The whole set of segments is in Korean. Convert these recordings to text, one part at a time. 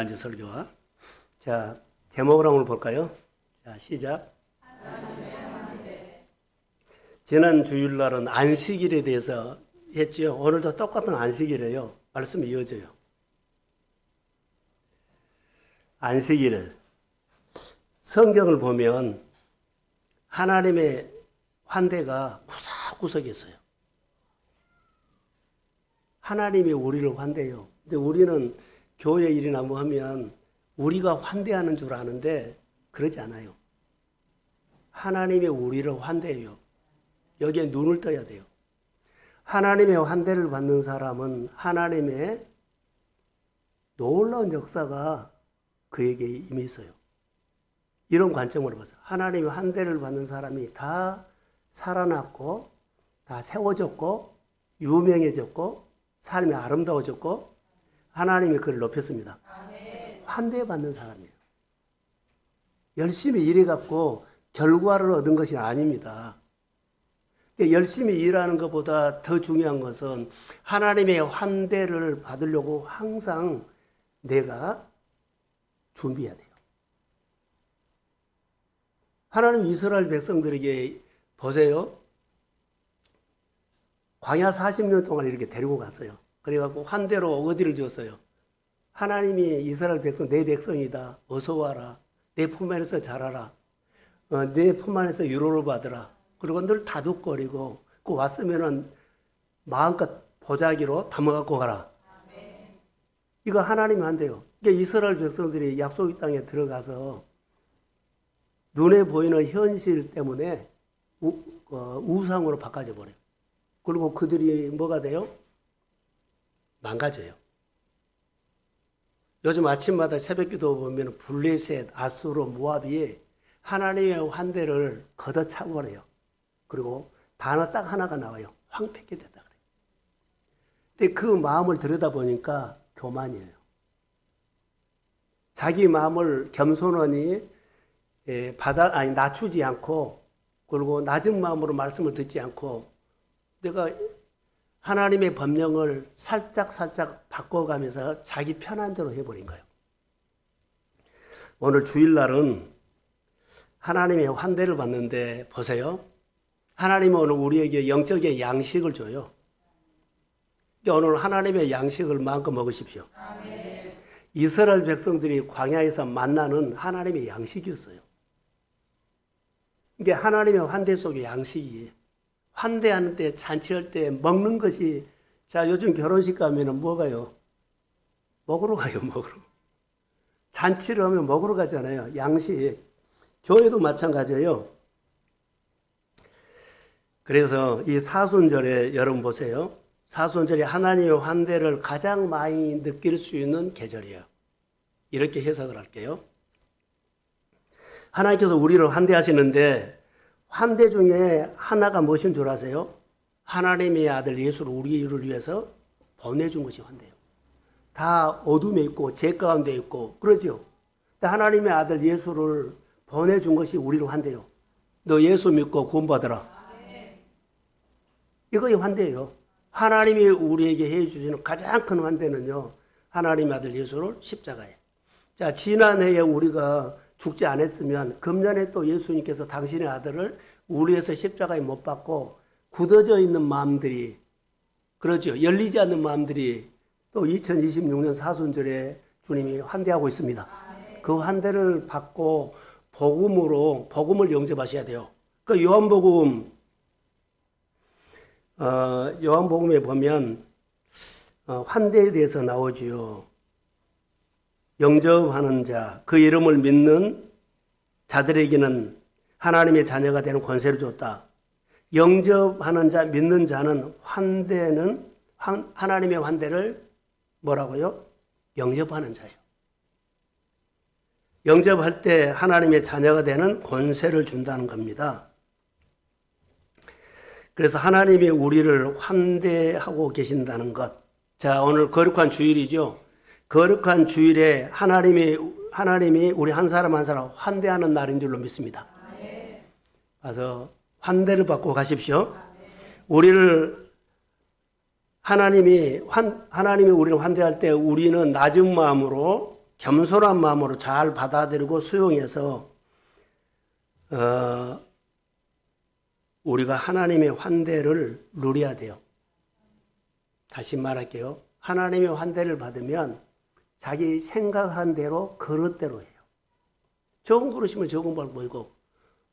이제 설교와 자 제목을 한번 볼까요? 자 시작. 지난 주일날은 안식일에 대해서 했죠. 오늘도 똑같은 안식일이에요. 말씀이 이어져요. 안식일 성경을 보면 하나님의 환대가 구석구석에 있어요. 하나님이 우리를 환대해요. 근데 우리는 교회 일이나 뭐 하면 우리가 환대하는 줄 아는데 그러지 않아요. 하나님이 우리를 환대해요. 여기에 눈을 떠야 돼요. 하나님의 환대를 받는 사람은 하나님의 놀라운 역사가 그에게 이미 있어요. 이런 관점으로 봐서 하나님의 환대를 받는 사람이 다 살아났고 다 세워졌고 유명해졌고 삶이 아름다워졌고 하나님이 그를 높였습니다. 환대받는 사람이에요. 열심히 일해갖고 결과를 얻은 것이 아닙니다. 열심히 일하는 것보다 더 중요한 것은 하나님의 환대를 받으려고 항상 내가 준비해야 돼요. 하나님 이스라엘 백성들에게 보세요. 광야 40년 동안 이렇게 데리고 갔어요. 그래갖고 환대로 어디를 줬어요? 하나님이 이스라엘 백성, 내 백성이다. 어서 와라. 내 품 안에서 자라라. 내 품 안에서 위로를 받으라. 그리고 늘 다독거리고 그 왔으면은 마음껏 보자기로 담아갖고 가라. 이거 하나님이 한대요. 그러니까 이스라엘 백성들이 약속의 땅에 들어가서 눈에 보이는 현실 때문에 우상으로 바꿔져 버려요. 그리고 그들이 뭐가 돼요? 망가져요. 요즘 아침마다 새벽기도 보면 블레셋, 아수르, 모압이 하나님의 환대를 걷어차버려요. 그리고 단어 딱 하나가 나와요. 황폐케 됐다 그래요. 근데 그 마음을 들여다보니까 교만이에요. 자기 마음을 겸손하니 낮추지 않고 그리고 낮은 마음으로 말씀을 듣지 않고 내가 하나님의 법령을 살짝 바꿔가면서 자기 편한 대로 해버린 거예요. 오늘 주일날은 하나님의 환대를 받는데 보세요. 하나님은 오늘 우리에게 영적인 양식을 줘요. 오늘 하나님의 양식을 마음껏 먹으십시오. 아멘. 이스라엘 백성들이 광야에서 만나는 하나님의 양식이었어요. 이게 하나님의 환대 속의 양식이에요. 환대하는 때, 잔치할 때 먹는 것이, 자, 요즘 결혼식 가면은 뭐가요? 먹으러 가요, 먹으러. 잔치를 하면 먹으러 가잖아요. 양식. 교회도 마찬가지예요. 그래서 이 사순절에 여러분 보세요. 사순절이 하나님의 환대를 가장 많이 느낄 수 있는 계절이에요. 이렇게 해석을 할게요. 하나님께서 우리를 환대하시는데 환대 중에 하나가 무엇인 줄 아세요? 하나님의 아들 예수를 우리를 위해서 보내준 것이 환대예요. 다 어둠에 있고 죄 가운데 있고 그러죠. 근데 하나님의 아들 예수를 보내준 것이 우리를 환대예요. 너 예수 믿고 구원받으라. 이거이 환대예요. 하나님이 우리에게 해주시는 가장 큰 환대는요. 하나님의 아들 예수를 십자가에. 자, 지난해에 우리가 죽지 않았으면 금년에 또 예수님께서 당신의 아들을 우리 위해서 십자가에 못 박고 굳어져 있는 마음들이 그러죠. 열리지 않는 마음들이 또 2026년 사순절에 주님이 환대하고 있습니다. 그 환대를 받고 복음을 영접하셔야 돼요. 그 요한복음에 보면 환대에 대해서 나오지요. 영접하는 자, 그 이름을 믿는 자들에게는 하나님의 자녀가 되는 권세를 줬다. 영접하는 자, 믿는 자는 하나님의 환대를 뭐라고요? 영접하는 자예요. 영접할 때 하나님의 자녀가 되는 권세를 준다는 겁니다. 그래서 하나님이 우리를 환대하고 계신다는 것. 자, 오늘 거룩한 주일이죠. 거룩한 주일에 하나님이 우리 한 사람 한 사람 환대하는 날인 줄로 믿습니다. 가서 환대를 받고 가십시오. 우리를 하나님이 우리를 환대할 때 우리는 낮은 마음으로 겸손한 마음으로 잘 받아들이고 수용해서 우리가 하나님의 환대를 누려야 돼요. 다시 말할게요. 하나님의 환대를 받으면 자기 생각한 대로 그릇대로 해요. 적은 그릇이면 적은 걸 보이고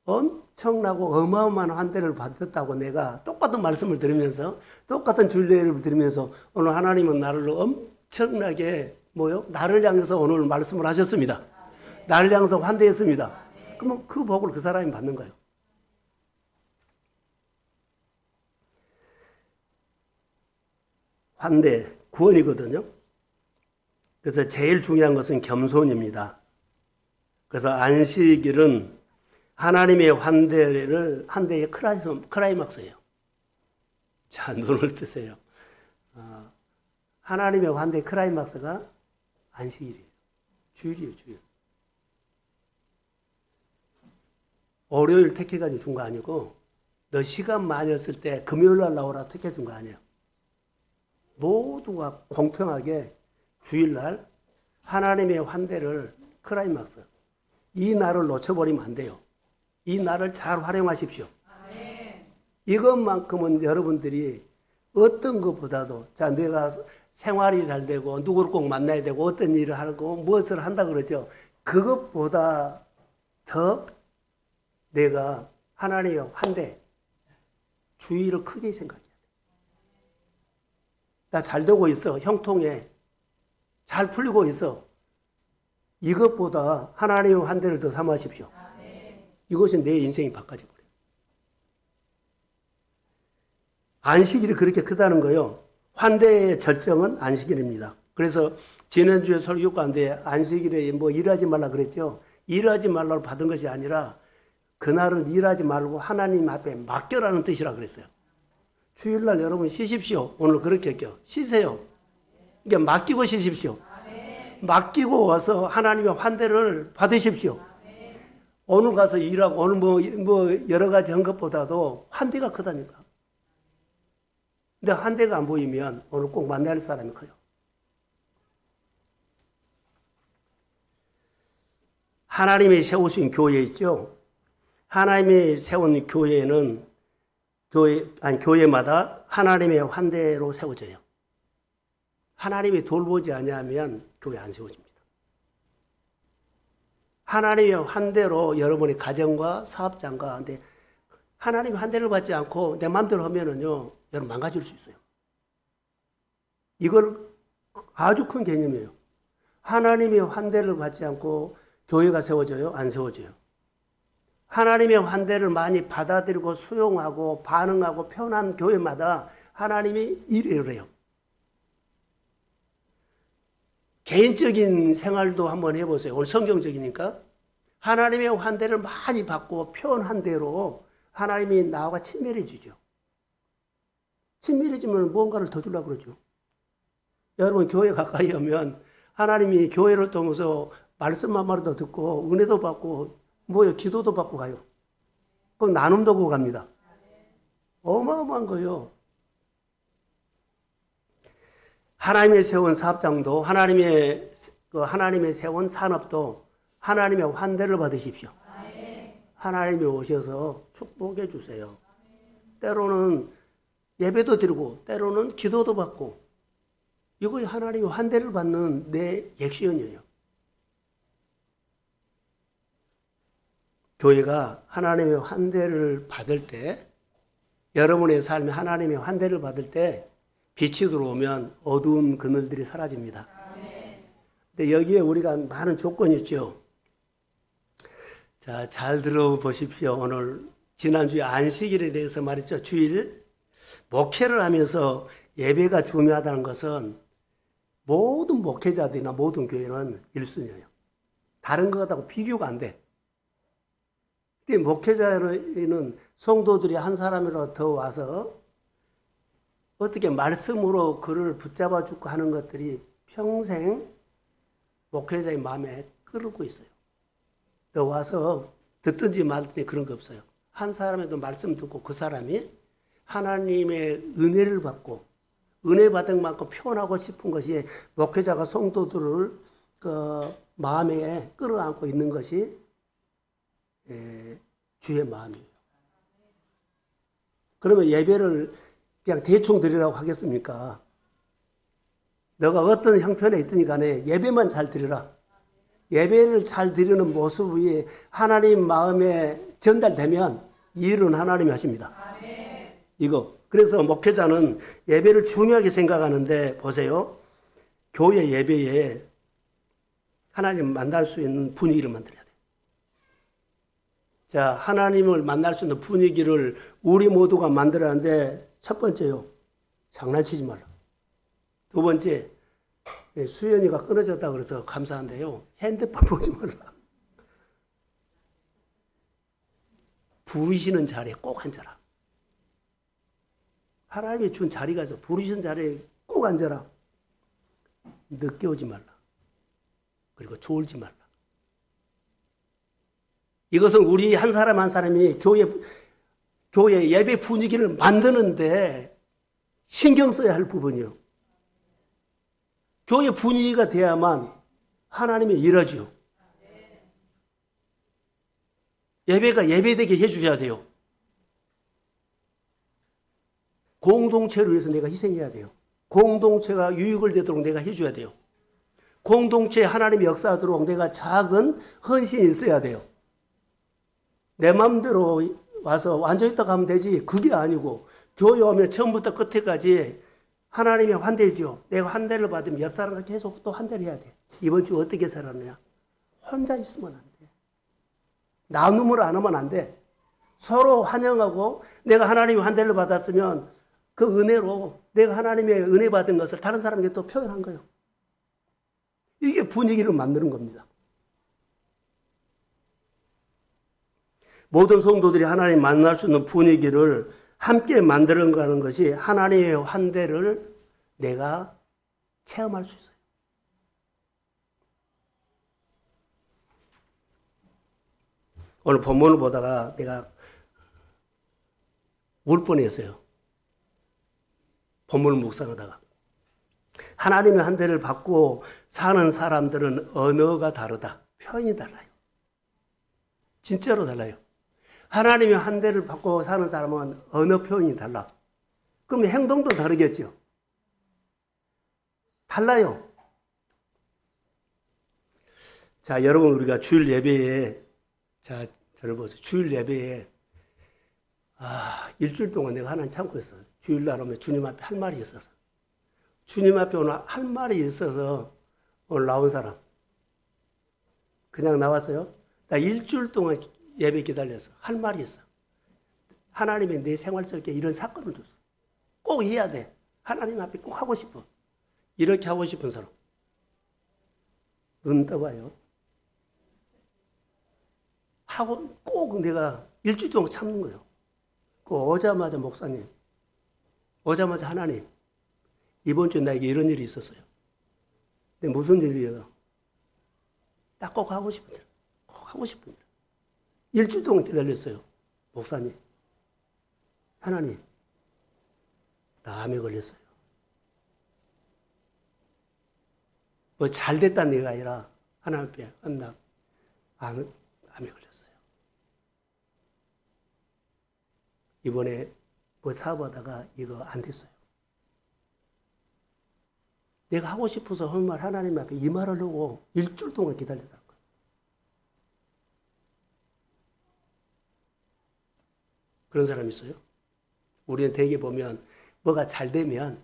엄청나고 어마어마한 환대를 받았다고 내가 똑같은 말씀을 들으면서 똑같은 진리를 들으면서 오늘 하나님은 나를 엄청나게 나를 향해서 오늘 말씀을 하셨습니다. 나를 향해서 환대했습니다. 그러면 그 복을 그 사람이 받는 거예요. 환대, 구원이거든요. 그래서 제일 중요한 것은 겸손입니다. 그래서 안식일은 하나님의 환대의 클라이막스예요. 자, 눈을 뜨세요. 하나님의 환대의 클라이막스가 안식일이에요. 주일이에요, 주일. 월요일 택해가지고 준 거 아니고, 너 시간 많이 없을 때 금요일 날 나오라 택해 준 거 아니에요. 모두가 공평하게 주일날 하나님의 환대를 클라이막스. 이 날을 놓쳐버리면 안 돼요. 이 날을 잘 활용하십시오. 이것만큼은 여러분들이 어떤 것보다도, 자, 내가 생활이 잘 되고, 누구를 꼭 만나야 되고, 어떤 일을 하고, 무엇을 한다 그러죠. 그것보다 더 내가 하나님의 환대, 주의를 크게 생각해야 돼. 나 잘 되고 있어. 형통해. 잘 풀리고 있어. 이것보다 하나님의 환대를 더 삼으십시오. 이것이 내 인생이 바꿔져 버려요. 안식일이 그렇게 크다는 거요. 환대의 절정은 안식일입니다. 그래서 지난주에 설교 가운데 안식일에 일하지 말라 그랬죠. 일하지 말라고 받은 것이 아니라 그날은 일하지 말고 하나님 앞에 맡겨라는 뜻이라 그랬어요. 주일날 여러분 쉬십시오. 오늘 그렇게 할게요. 쉬세요. 이게 맡기고 쉬십시오. 맡기고 와서 하나님의 환대를 받으십시오. 오늘 가서 일하고 오늘 여러 가지 한 것보다도 환대가 크다니까. 근데 환대가 안 보이면 오늘 꼭 만나야 할 사람이 커요. 하나님이 세우신 교회 있죠. 하나님이 세운 교회는 교회마다 하나님의 환대로 세워져요. 하나님이 돌보지 않으면 교회 안 세워집니다. 하나님의 환대로 여러분의 가정과 사업장과, 근데 하나님의 환대를 받지 않고 내 마음대로 하면은요, 여러분 망가질 수 있어요. 이걸 아주 큰 개념이에요. 하나님의 환대를 받지 않고 교회가 세워져요? 안 세워져요? 하나님의 환대를 많이 받아들이고 수용하고 반응하고 표현한 교회마다 하나님이 일을 해요. 개인적인 생활도 한번 해보세요. 오늘 성경적이니까. 하나님의 환대를 많이 받고 표현한 대로 하나님이 나와 친밀해지죠. 친밀해지면 무언가를 더 주려고 그러죠. 여러분 교회 가까이 오면 하나님이 교회를 통해서 말씀 한 마디 더 듣고 은혜도 받고 기도도 받고 가요. 그럼 나눔도 하고 갑니다. 어마어마한 거예요. 하나님의 세운 사업장도 하나님의 세운 산업도 하나님의 환대를 받으십시오. 하나님이 오셔서 축복해 주세요. 때로는 예배도 드리고 때로는 기도도 받고 이거 하나님의 환대를 받는 내 액션이에요. 교회가 하나님의 환대를 받을 때, 여러분의 삶에 하나님의 환대를 받을 때 빛이 들어오면 어두운 그늘들이 사라집니다. 근데 여기에 우리가 많은 조건이 있죠. 자, 잘 들어보십시오. 오늘 지난주에 안식일에 대해서 말했죠. 주일 목회를 하면서 예배가 중요하다는 것은 모든 목회자들이나 모든 교회는 1순위예요. 다른 것하고 비교가 안 돼. 목회자는 성도들이 한 사람이라도 더 와서 어떻게 말씀으로 그를 붙잡아 주고 하는 것들이 평생 목회자의 마음에 끓고 있어요. 더 와서 듣든지 말든지 그런 거 없어요. 한 사람에도 말씀 듣고 그 사람이 하나님의 은혜를 받고 은혜 받은 만큼 표현하고 싶은 것이 목회자가 성도들을 마음에 끌어안고 있는 것이 주의 마음이에요. 그러면 예배를 그냥 대충 드리라고 하겠습니까? 너가 어떤 형편에 있든지 간에 예배만 잘 드리라. 예배를 잘 드리는 모습이 하나님 마음에 전달되면 이 일은 하나님이 하십니다. 이거. 그래서 목회자는 예배를 중요하게 생각하는데 보세요. 교회 예배에 하나님 만날 수 있는 분위기를 만들어야 돼요. 자, 하나님을 만날 수 있는 분위기를 우리 모두가 만들어야 하는데 첫 번째요. 장난치지 말라. 두 번째, 수연이가 끊어졌다 그래서 감사한데요. 핸드폰 보지 말라. 부르시는 자리에 꼭 앉아라. 하나님이 준 자리가 있어. 부르시는 자리에 꼭 앉아라. 늦게 오지 말라. 그리고 졸지 말라. 이것은 우리 한 사람 한 사람이 교회 예배 분위기를 만드는데 신경 써야 할 부분이요. 교회 분위기가 돼야만 하나님이 일하죠. 예배가 예배되게 해주셔야 돼요. 공동체를 위해서 내가 희생해야 돼요. 공동체가 유익을 되도록 내가 해줘야 돼요. 공동체에 하나님이 역사하도록 내가 작은 헌신이 있어야 돼요. 내 마음대로 와서 앉아있다가 하면 되지. 그게 아니고 교회 오면 처음부터 끝에까지 하나님이 환대죠. 내가 환대를 받으면 옆 사람과 계속 또 환대를 해야 돼. 이번 주 어떻게 살았느냐? 혼자 있으면 안 돼. 나눔을 안 하면 안 돼. 서로 환영하고 내가 하나님의 환대를 받았으면 그 은혜로 내가 하나님의 은혜 받은 것을 다른 사람에게 또 표현한 거예요. 이게 분위기를 만드는 겁니다. 모든 성도들이 하나님 만날 수 있는 분위기를 함께 만들어가는 것이 하나님의 환대를 내가 체험할 수 있어요. 오늘 본문을 보다가 내가 울 뻔했어요. 본문을 묵상하다가. 하나님의 환대를 받고 사는 사람들은 언어가 다르다. 표현이 달라요. 진짜로 달라요. 하나님의 환대를 받고 사는 사람은 언어 표현이 달라. 그럼 행동도 다르겠죠. 달라요. 자, 여러분 우리가 주일 예배에 저를 보세요. 주일 예배에 일주일 동안 내가 하나님 참고 있어요. 주일날 오면 주님 앞에 할 말이 있어서. 주님 앞에 오늘 할 말이 있어서 오늘 나온 사람. 그냥 나왔어요. 나 일주일 동안 예배 기다렸어. 할 말이 있어. 하나님이 내 생활 속에 이런 사건을 줬어. 꼭 해야 돼. 하나님 앞에 꼭 하고 싶어. 이렇게 하고 싶은 사람. 눈 떠봐요. 하고 꼭 내가 일주일 동안 참는 거예요. 오자마자 목사님, 오자마자 하나님, 이번 주에 나에게 이런 일이 있었어요. 근데 무슨 일이에요? 딱 꼭 하고 싶은 일. 꼭 하고 싶은 일. 일주일 동안 기다렸어요. 목사님, 하나님, 나 암에 걸렸어요. 뭐 잘 됐다는 얘기가 아니라 하나님 앞에 나 암에 걸렸어요. 이번에 뭐 사업하다가 이거 안 됐어요. 내가 하고 싶어서 한 말 하나님 앞에 이 말을 하고 일주일 동안 기다렸다는 거예요. 그런 사람 있어요? 우리는 대개 보면 뭐가 잘 되면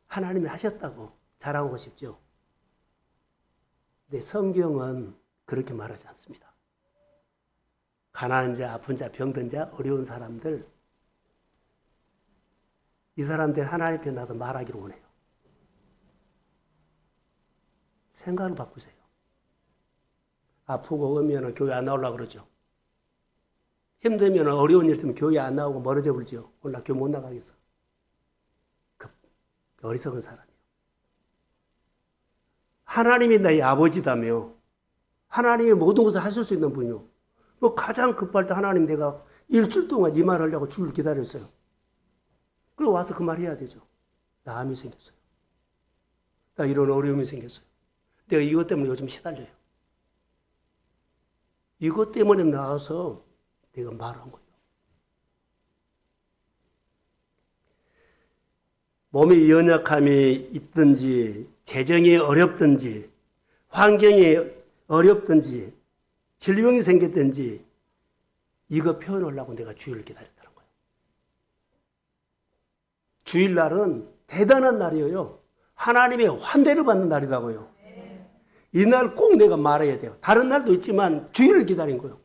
하나님이 하셨다고 자랑하고 싶죠. 근데 성경은 그렇게 말하지 않습니다. 가난한 자, 아픈 자, 병든 자, 어려운 사람들, 이 사람들 하나님 앞에 나서 말하기를 원해요. 생각을 바꾸세요. 아프고 오면 교회 안 나오려고 그러죠. 힘들면 어려운 일 있으면 교회 안 나오고 멀어져 버리죠. 오늘 나 교회 못 나가겠어. 그 어리석은 사람이요. 하나님이 나의 아버지다며 하나님이 모든 것을 하실 수 있는 분이요. 뭐 가장 급할 때 하나님 내가 일주일 동안 이 말 하려고 줄을 기다렸어요. 그리고 와서 그 말 해야 되죠. 나 암이 생겼어요. 나 이런 어려움이 생겼어요. 내가 이것 때문에 요즘 시달려요. 이것 때문에 나와서 내가 말한 거예요. 몸에 연약함이 있든지, 재정이 어렵든지, 환경이 어렵든지, 질병이 생겼든지, 이거 표현하려고 내가 주일을 기다렸다는 거예요. 주일날은 대단한 날이에요. 하나님의 환대를 받는 날이라고요. 이날 꼭 내가 말해야 돼요. 다른 날도 있지만 주일을 기다린 거예요.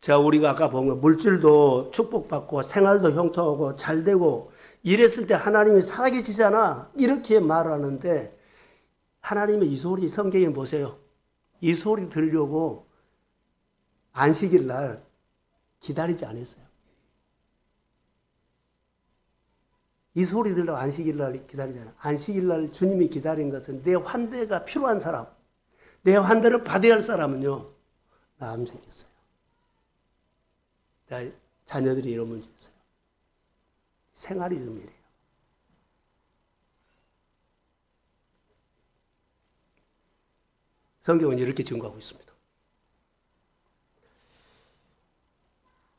자, 우리가 아까 본 거, 물질도 축복받고 생활도 형통하고 잘 되고 이랬을 때 하나님이 살아계시잖아. 이렇게 말하는데 하나님의 이 소리 성경에 보세요. 이 소리 들으려고 안식일 날 기다리지 않았어요. 이 소리 들으려고 안식일 날 기다리지 않아요. 안식일 날 주님이 기다린 것은 내 환대가 필요한 사람, 내 환대를 받아야 할 사람은요, 마음 생겼어요. 자녀들이 이런 문제 있어요. 생활이 좀 이래요. 성경은 이렇게 증거하고 있습니다.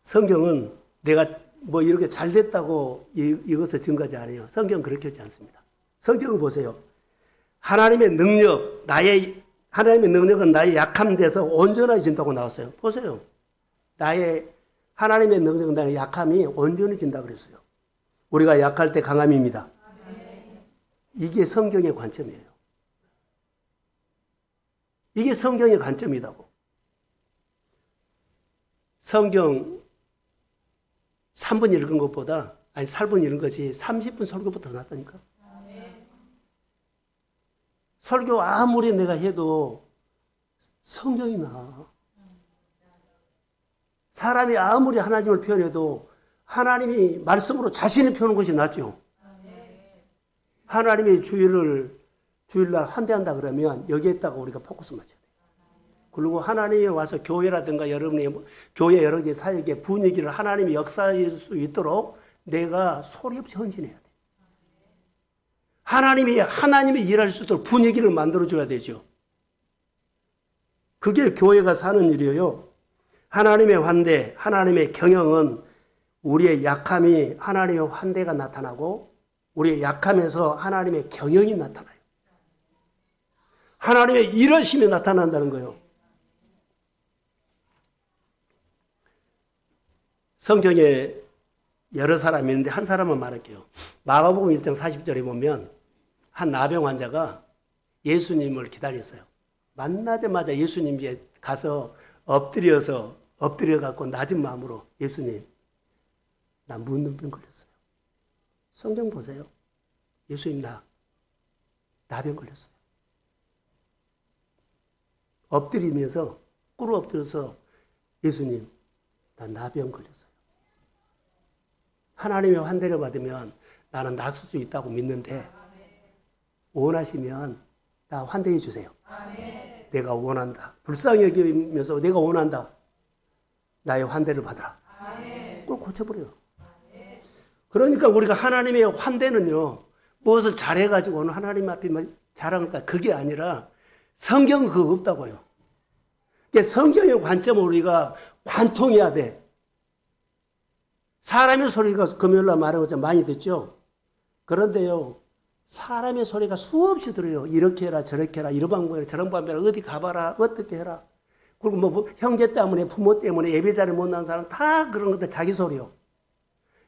성경은 내가 뭐 이렇게 잘 됐다고 이것을 증거하지 않아요. 성경은 그렇게 하지 않습니다. 성경을 보세요. 하나님의 능력은 나의 약함 돼서 온전해진다고 나왔어요. 보세요. 하나님의 능력은 나의 약함이 온전해진다 그랬어요. 우리가 약할 때 강함입니다. 이게 성경의 관점이에요. 이게 성경의 관점이라고. 성경 3분 읽은 것보다, 4분 읽은 것이 30분 설교보다 더 낫다니까. 설교 아무리 내가 해도 성경이 나. 사람이 아무리 하나님을 표현해도 하나님이 말씀으로 자신을 표현하는 것이 낫죠. 하나님의 주일날 환대한다 그러면 여기에다가 우리가 포커스 맞춰야 돼요. 그리고 하나님이 와서 교회라든가 여러분의 교회 여러 개 사역의 분위기를 하나님이 역사할 수 있도록 내가 소리 없이 헌신해야 돼. 하나님이 일할 수 있도록 분위기를 만들어줘야 되죠. 그게 교회가 사는 일이에요. 하나님의 환대, 하나님의 경영은 우리의 약함이 하나님의 환대가 나타나고 우리의 약함에서 하나님의 경영이 나타나요. 하나님의 일하심이 나타난다는 거예요. 성경에 여러 사람이 있는데 한 사람만 말할게요. 마가복음 1장 40절에 보면 한 나병 환자가 예수님을 기다렸어요. 만나자마자 예수님께 가서 엎드려갖고 낮은 마음으로 예수님, 나 문둥병 걸렸어요. 성경 보세요. 예수님, 나병 걸렸어요. 엎드리면서 꿇어 엎드려서 예수님, 나 나병 걸렸어요. 하나님의 환대를 받으면 나는 나설 수 있다고 믿는데 원하시면 나 환대해 주세요. 내가 원한다. 불쌍히 여기면서 내가 원한다. 나의 환대를 받으라. 그걸 고쳐버려요. 그러니까 우리가 하나님의 환대는요, 무엇을 잘해가지고 하나님 앞에 자랑할까? 그게 아니라 성경은 그거 없다고요. 그러니까 성경의 관점을 우리가 관통해야 돼. 사람의 소리가 금요일날 말한 것처럼 많이 듣죠? 그런데요, 사람의 소리가 수없이 들어요. 이렇게 해라, 저렇게 해라, 이런 방법이라, 저런 방법이라, 어디 가봐라, 어떻게 해라. 그리고 뭐 형제 때문에, 부모 때문에 예배자리 못 나는 사람 다 그런 것들 자기 소리요.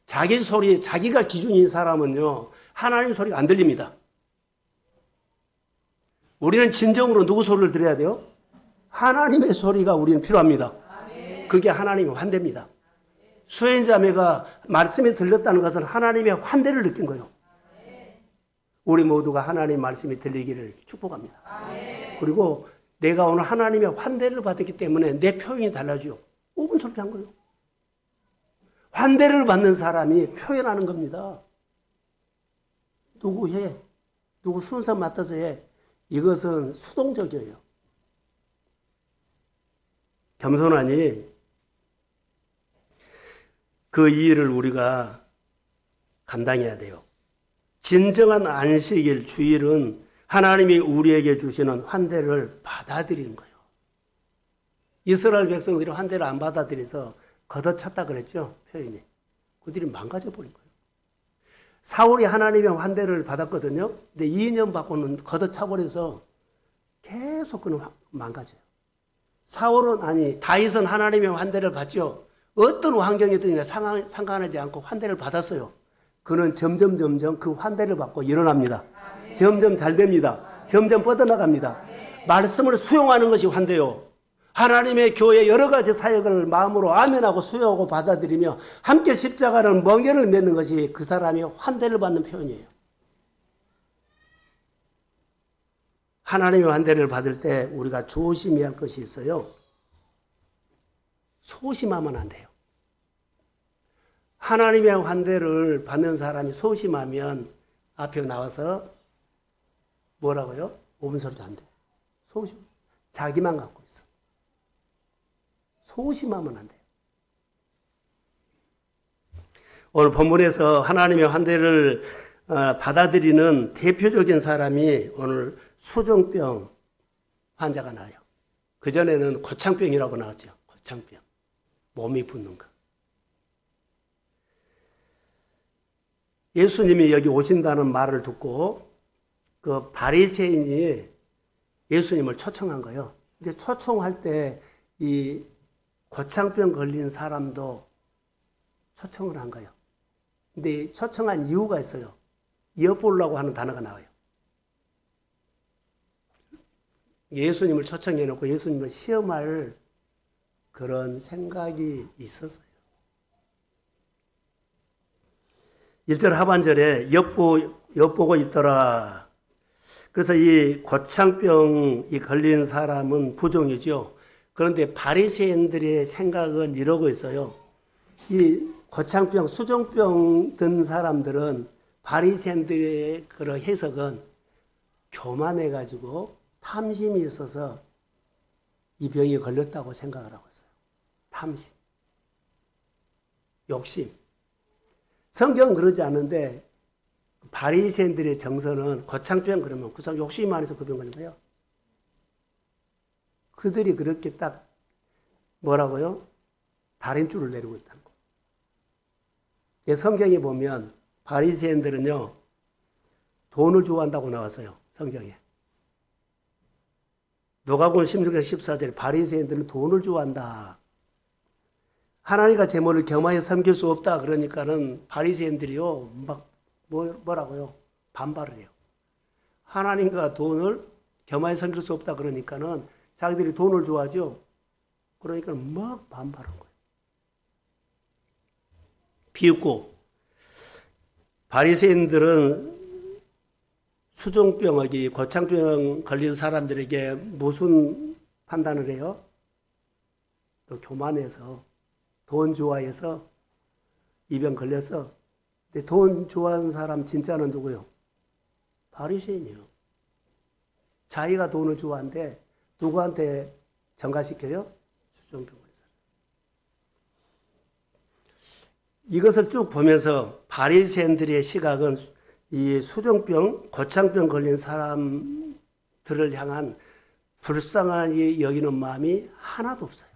자기 소리, 자기가 기준인 사람은요, 하나님 소리가 안 들립니다. 우리는 진정으로 누구 소리를 들어야 돼요? 하나님의 소리가 우리는 필요합니다. 그게 하나님의 환대입니다. 수혜자매가 말씀이 들렸다는 것은 하나님의 환대를 느낀 거예요. 우리 모두가 하나님의 말씀이 들리기를 축복합니다. 그리고 내가 오늘 하나님의 환대를 받았기 때문에 내 표현이 달라지죠. 5분 설교한 거예요. 환대를 받는 사람이 표현하는 겁니다. 누구 해? 누구 순서 맡아서 해? 이것은 수동적이에요. 겸손하니 그 일을 우리가 감당해야 돼요. 진정한 안식일, 주일은 하나님이 우리에게 주시는 환대를 받아들이는 거예요. 이스라엘 백성들이 환대를 안 받아들여서 걷어찼다 그랬죠, 표현이. 그들이 망가져버린 거예요. 사울이 하나님의 환대를 받았거든요. 근데 2년 받고는 걷어차버려서 계속 그는 망가져요. 다윗은 하나님의 환대를 받죠. 어떤 환경이든 상관하지 않고 환대를 받았어요. 그는 점점 그 환대를 받고 일어납니다. 점점 잘 됩니다. 점점 뻗어나갑니다. 말씀을 수용하는 것이 환대요. 하나님의 교회 여러 가지 사역을 마음으로 아멘하고 수용하고 받아들이며 함께 십자가를 멍에를 맺는 것이 그 사람이 환대를 받는 표현이에요. 하나님의 환대를 받을 때 우리가 조심해야 할 것이 있어요. 소심하면 안 돼요. 하나님의 환대를 받는 사람이 소심하면 앞에 나와서 뭐라고요? 옳은 소리도 안 돼요. 소심. 자기만 갖고 있어. 소심하면 안 돼요. 오늘 본문에서 하나님의 환대를 받아들이는 대표적인 사람이 오늘 수종병 환자가 나와요. 그전에는 고창병이라고 나왔죠. 고창병. 몸이 붓는 거. 예수님이 여기 오신다는 말을 듣고 그 바리새인이 예수님을 초청한 거예요. 이제 초청할 때 이 고창병 걸린 사람도 초청을 한 거예요. 근데 초청한 이유가 있어요. 엿보려고 하는 단어가 나와요. 예수님을 초청해 놓고 예수님을 시험할 그런 생각이 있었어요. 1절 하반절에 엿보고 있더라. 그래서 이 고창병이 걸린 사람은 부종이죠. 그런데 바리새인들의 생각은 이러고 있어요. 이 고창병, 수종병 든 사람들은 바리새인들의 그런 해석은 교만해가지고 탐심이 있어서 이 병이 걸렸다고 생각을 하고 있어요. 탐심, 욕심. 성경은 그러지 않은데 바리새인들의 정서는 고창병 그러면 그 사람 욕심이 많아서 그 병 걸린 거예요. 그들이 그렇게 딱 뭐라고요? 다림줄을 내리고 있다는 거예요. 성경에 보면 바리새인들은요 돈을 좋아한다고 나왔어요. 성경에. 누가복음 16장 14절에 바리새인들은 돈을 좋아한다. 하나님과 재물을 겸하여 섬길 수 없다. 그러니까는 바리새인들이요 막 뭐라고요? 반발을 해요. 하나님과 돈을 겸하여 섬길 수 없다. 그러니까는 자기들이 돈을 좋아하죠. 그러니까 막 반발한 거예요. 비웃고 바리새인들은 수종병, 고창병 걸린 사람들에게 무슨 판단을 해요? 또 교만해서 돈 좋아해서 이 병 걸려서. 근데 돈 좋아하는 사람 진짜는 누구요? 바리새인이요. 자기가 돈을 좋아하는데 누구한테 전가시켜요? 수종병 걸린 사람. 이것을 쭉 보면서 바리새인들의 시각은 이 수종병, 고창병 걸린 사람들을 향한 불쌍하게 여기는 마음이 하나도 없어요.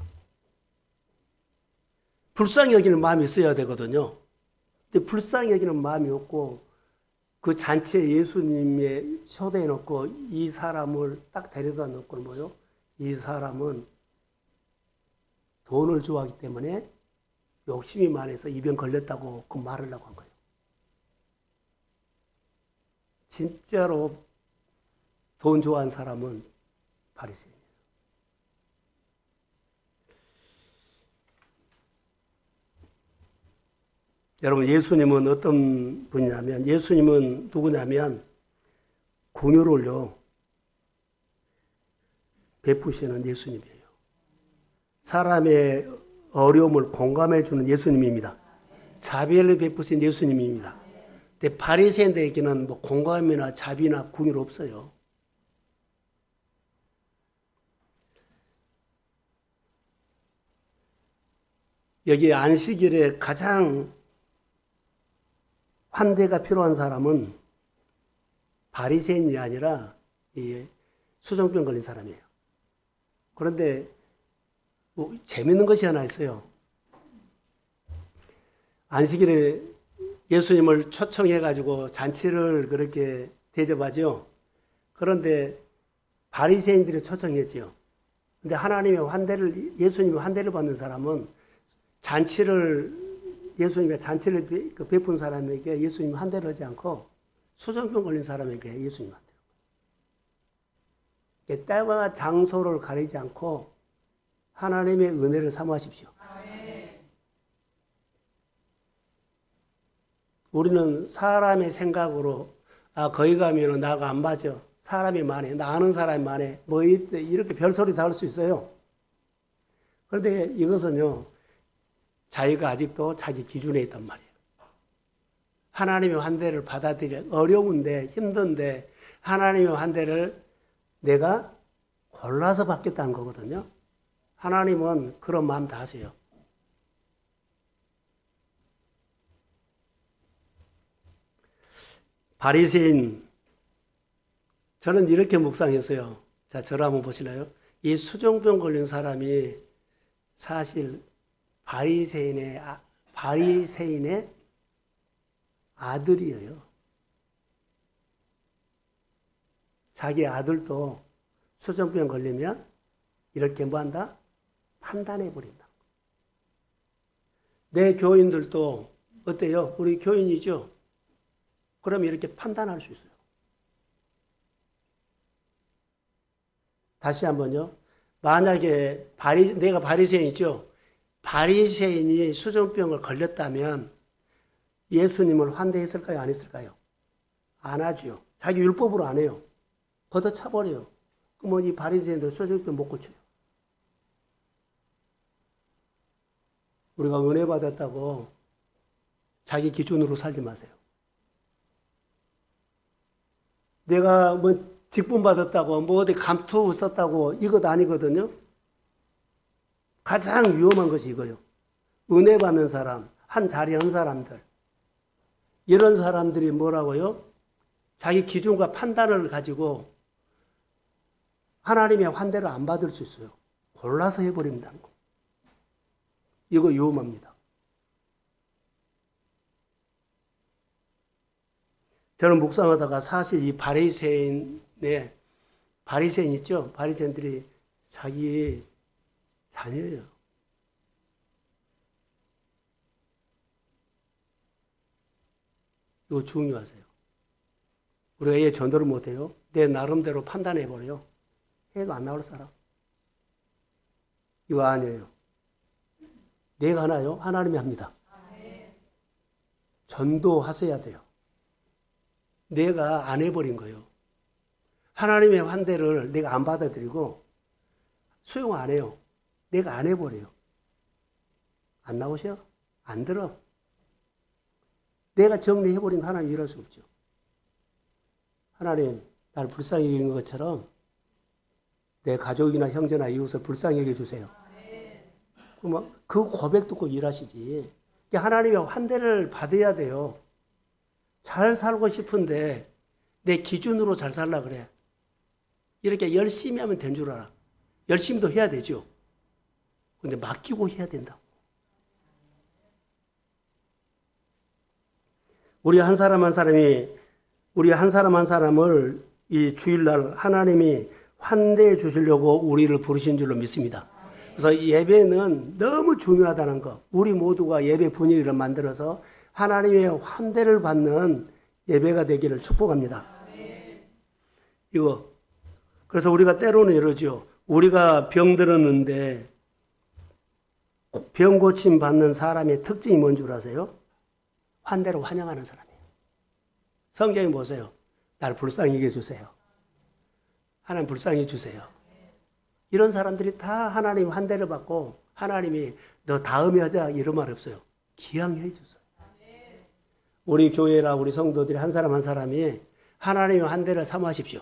불쌍히 여기는 마음이 있어야 되거든요. 근데 불쌍히 여기는 마음이 없고 그 잔치에 예수님의 초대해 놓고 이 사람을 딱 데려다 놓고 뭐요? 이 사람은 돈을 좋아하기 때문에 욕심이 많아서 이 병 걸렸다고 그 말을 하고 한 거예요. 진짜로 돈 좋아하는 사람은 바리새인이에요. 여러분, 예수님은 어떤 분이냐면, 예수님은 누구냐면 긍휼을요 베푸시는 예수님이에요. 사람의 어려움을 공감해 주는 예수님입니다. 자비를 베푸신 예수님입니다. 근데 바리새인들에게는 뭐 공감이나 자비나 긍휼 없어요. 여기 안식일에 가장 환대가 필요한 사람은 바리새인이 아니라 이 수정병 걸린 사람이에요. 그런데 뭐 재밌는 것이 하나 있어요. 안식일에 예수님을 초청해가지고 잔치를 그렇게 대접하죠. 그런데 바리새인들이 초청했지요. 근데 하나님의 환대를, 예수님의 환대를 받는 사람은 예수님의 잔치를 베푼 사람에게 예수님이 환대를 하지 않고 수정병 걸린 사람에게 예수님이 환대를 해요. 때와 장소를 가리지 않고 하나님의 은혜를 사모하십시오. 우리는 사람의 생각으로 거기 가면 나가 안 맞아. 사람이 많아. 나 아는 사람이 많아. 뭐 이렇게 별소리 다 할 수 있어요. 그런데 이것은요. 자기가 아직도 자기 기준에 있단 말이에요. 하나님의 환대를 받아들여 어려운데 힘든데 하나님의 환대를 내가 골라서 받겠다는 거거든요. 하나님은 그런 마음 다 하세요. 바리새인, 저는 이렇게 묵상했어요. 자, 저를 한번 보실래요? 이 수정병 걸린 사람이 사실 바리새인의 아들이에요. 자기 아들도 수정병 걸리면 이렇게 뭐 한다? 판단해 버린다. 내 교인들도 어때요? 우리 교인이죠? 그러면 이렇게 판단할 수 있어요. 다시 한번요. 만약에 내가 바리새인이죠? 바리새인이 수정병을 걸렸다면 예수님을 환대했을까요? 안 했을까요? 안 하죠. 자기 율법으로 안 해요. 걷어차버려요. 그러면 이 바리새인들 수정병 못 고쳐요. 우리가 은혜 받았다고 자기 기준으로 살지 마세요. 내가 뭐 직분 받았다고 뭐 어디 감투 썼다고 이것 아니거든요. 가장 위험한 것이 이거예요. 은혜 받는 사람, 한 자리에 한 사람들. 이런 사람들이 뭐라고요? 자기 기준과 판단을 가지고 하나님의 환대를 안 받을 수 있어요. 골라서 해버린다는 거. 이거 위험합니다. 저는 묵상하다가 사실 이 바리새인 있죠? 바리새인들이 자기 자녀예요. 이거 중요하세요. 우리가 얘 전도를 못해요. 내 나름대로 판단해버려요. 해도 안 나올 사람. 이거 아니에요. 내가 하나요? 하나님이 합니다. 전도하셔야 돼요. 내가 안 해버린 거예요. 하나님의 환대를 내가 안 받아들이고 수용 안 해요. 내가 안 해버려요. 안 나오셔? 안 들어. 내가 정리해버린 하나님 이럴 수 없죠. 하나님, 나를 불쌍히 여긴 것처럼 내 가족이나 형제나 이웃을 불쌍히 여겨주세요. 그럼 그 고백 듣고 일하시지. 하나님의 환대를 받아야 돼요. 잘 살고 싶은데 내 기준으로 잘 살라 그래. 이렇게 열심히 하면 된 줄 알아. 열심히도 해야 되죠. 근데 맡기고 해야 된다고. 우리 한 사람 한 사람을 이 주일날 하나님이 환대해 주시려고 우리를 부르신 줄로 믿습니다. 그래서 예배는 너무 중요하다는 거. 우리 모두가 예배 분위기를 만들어서 하나님의 환대를 받는 예배가 되기를 축복합니다. 그래서 우리가 때로는 이러죠. 우리가 병들었는데 병 고침 받는 사람의 특징이 뭔 줄 아세요? 환대로 환영하는 사람이에요. 성경에 보세요. 나를 불쌍히 여겨주세요. 하나님 불쌍히 주세요. 이런 사람들이 다 하나님 환대를 받고 하나님이 너 다음에 하자 이런 말 없어요. 기양해 주세요. 우리 교회라 우리 성도들이 한 사람 한 사람이 하나님의 환대를 사모하십시오.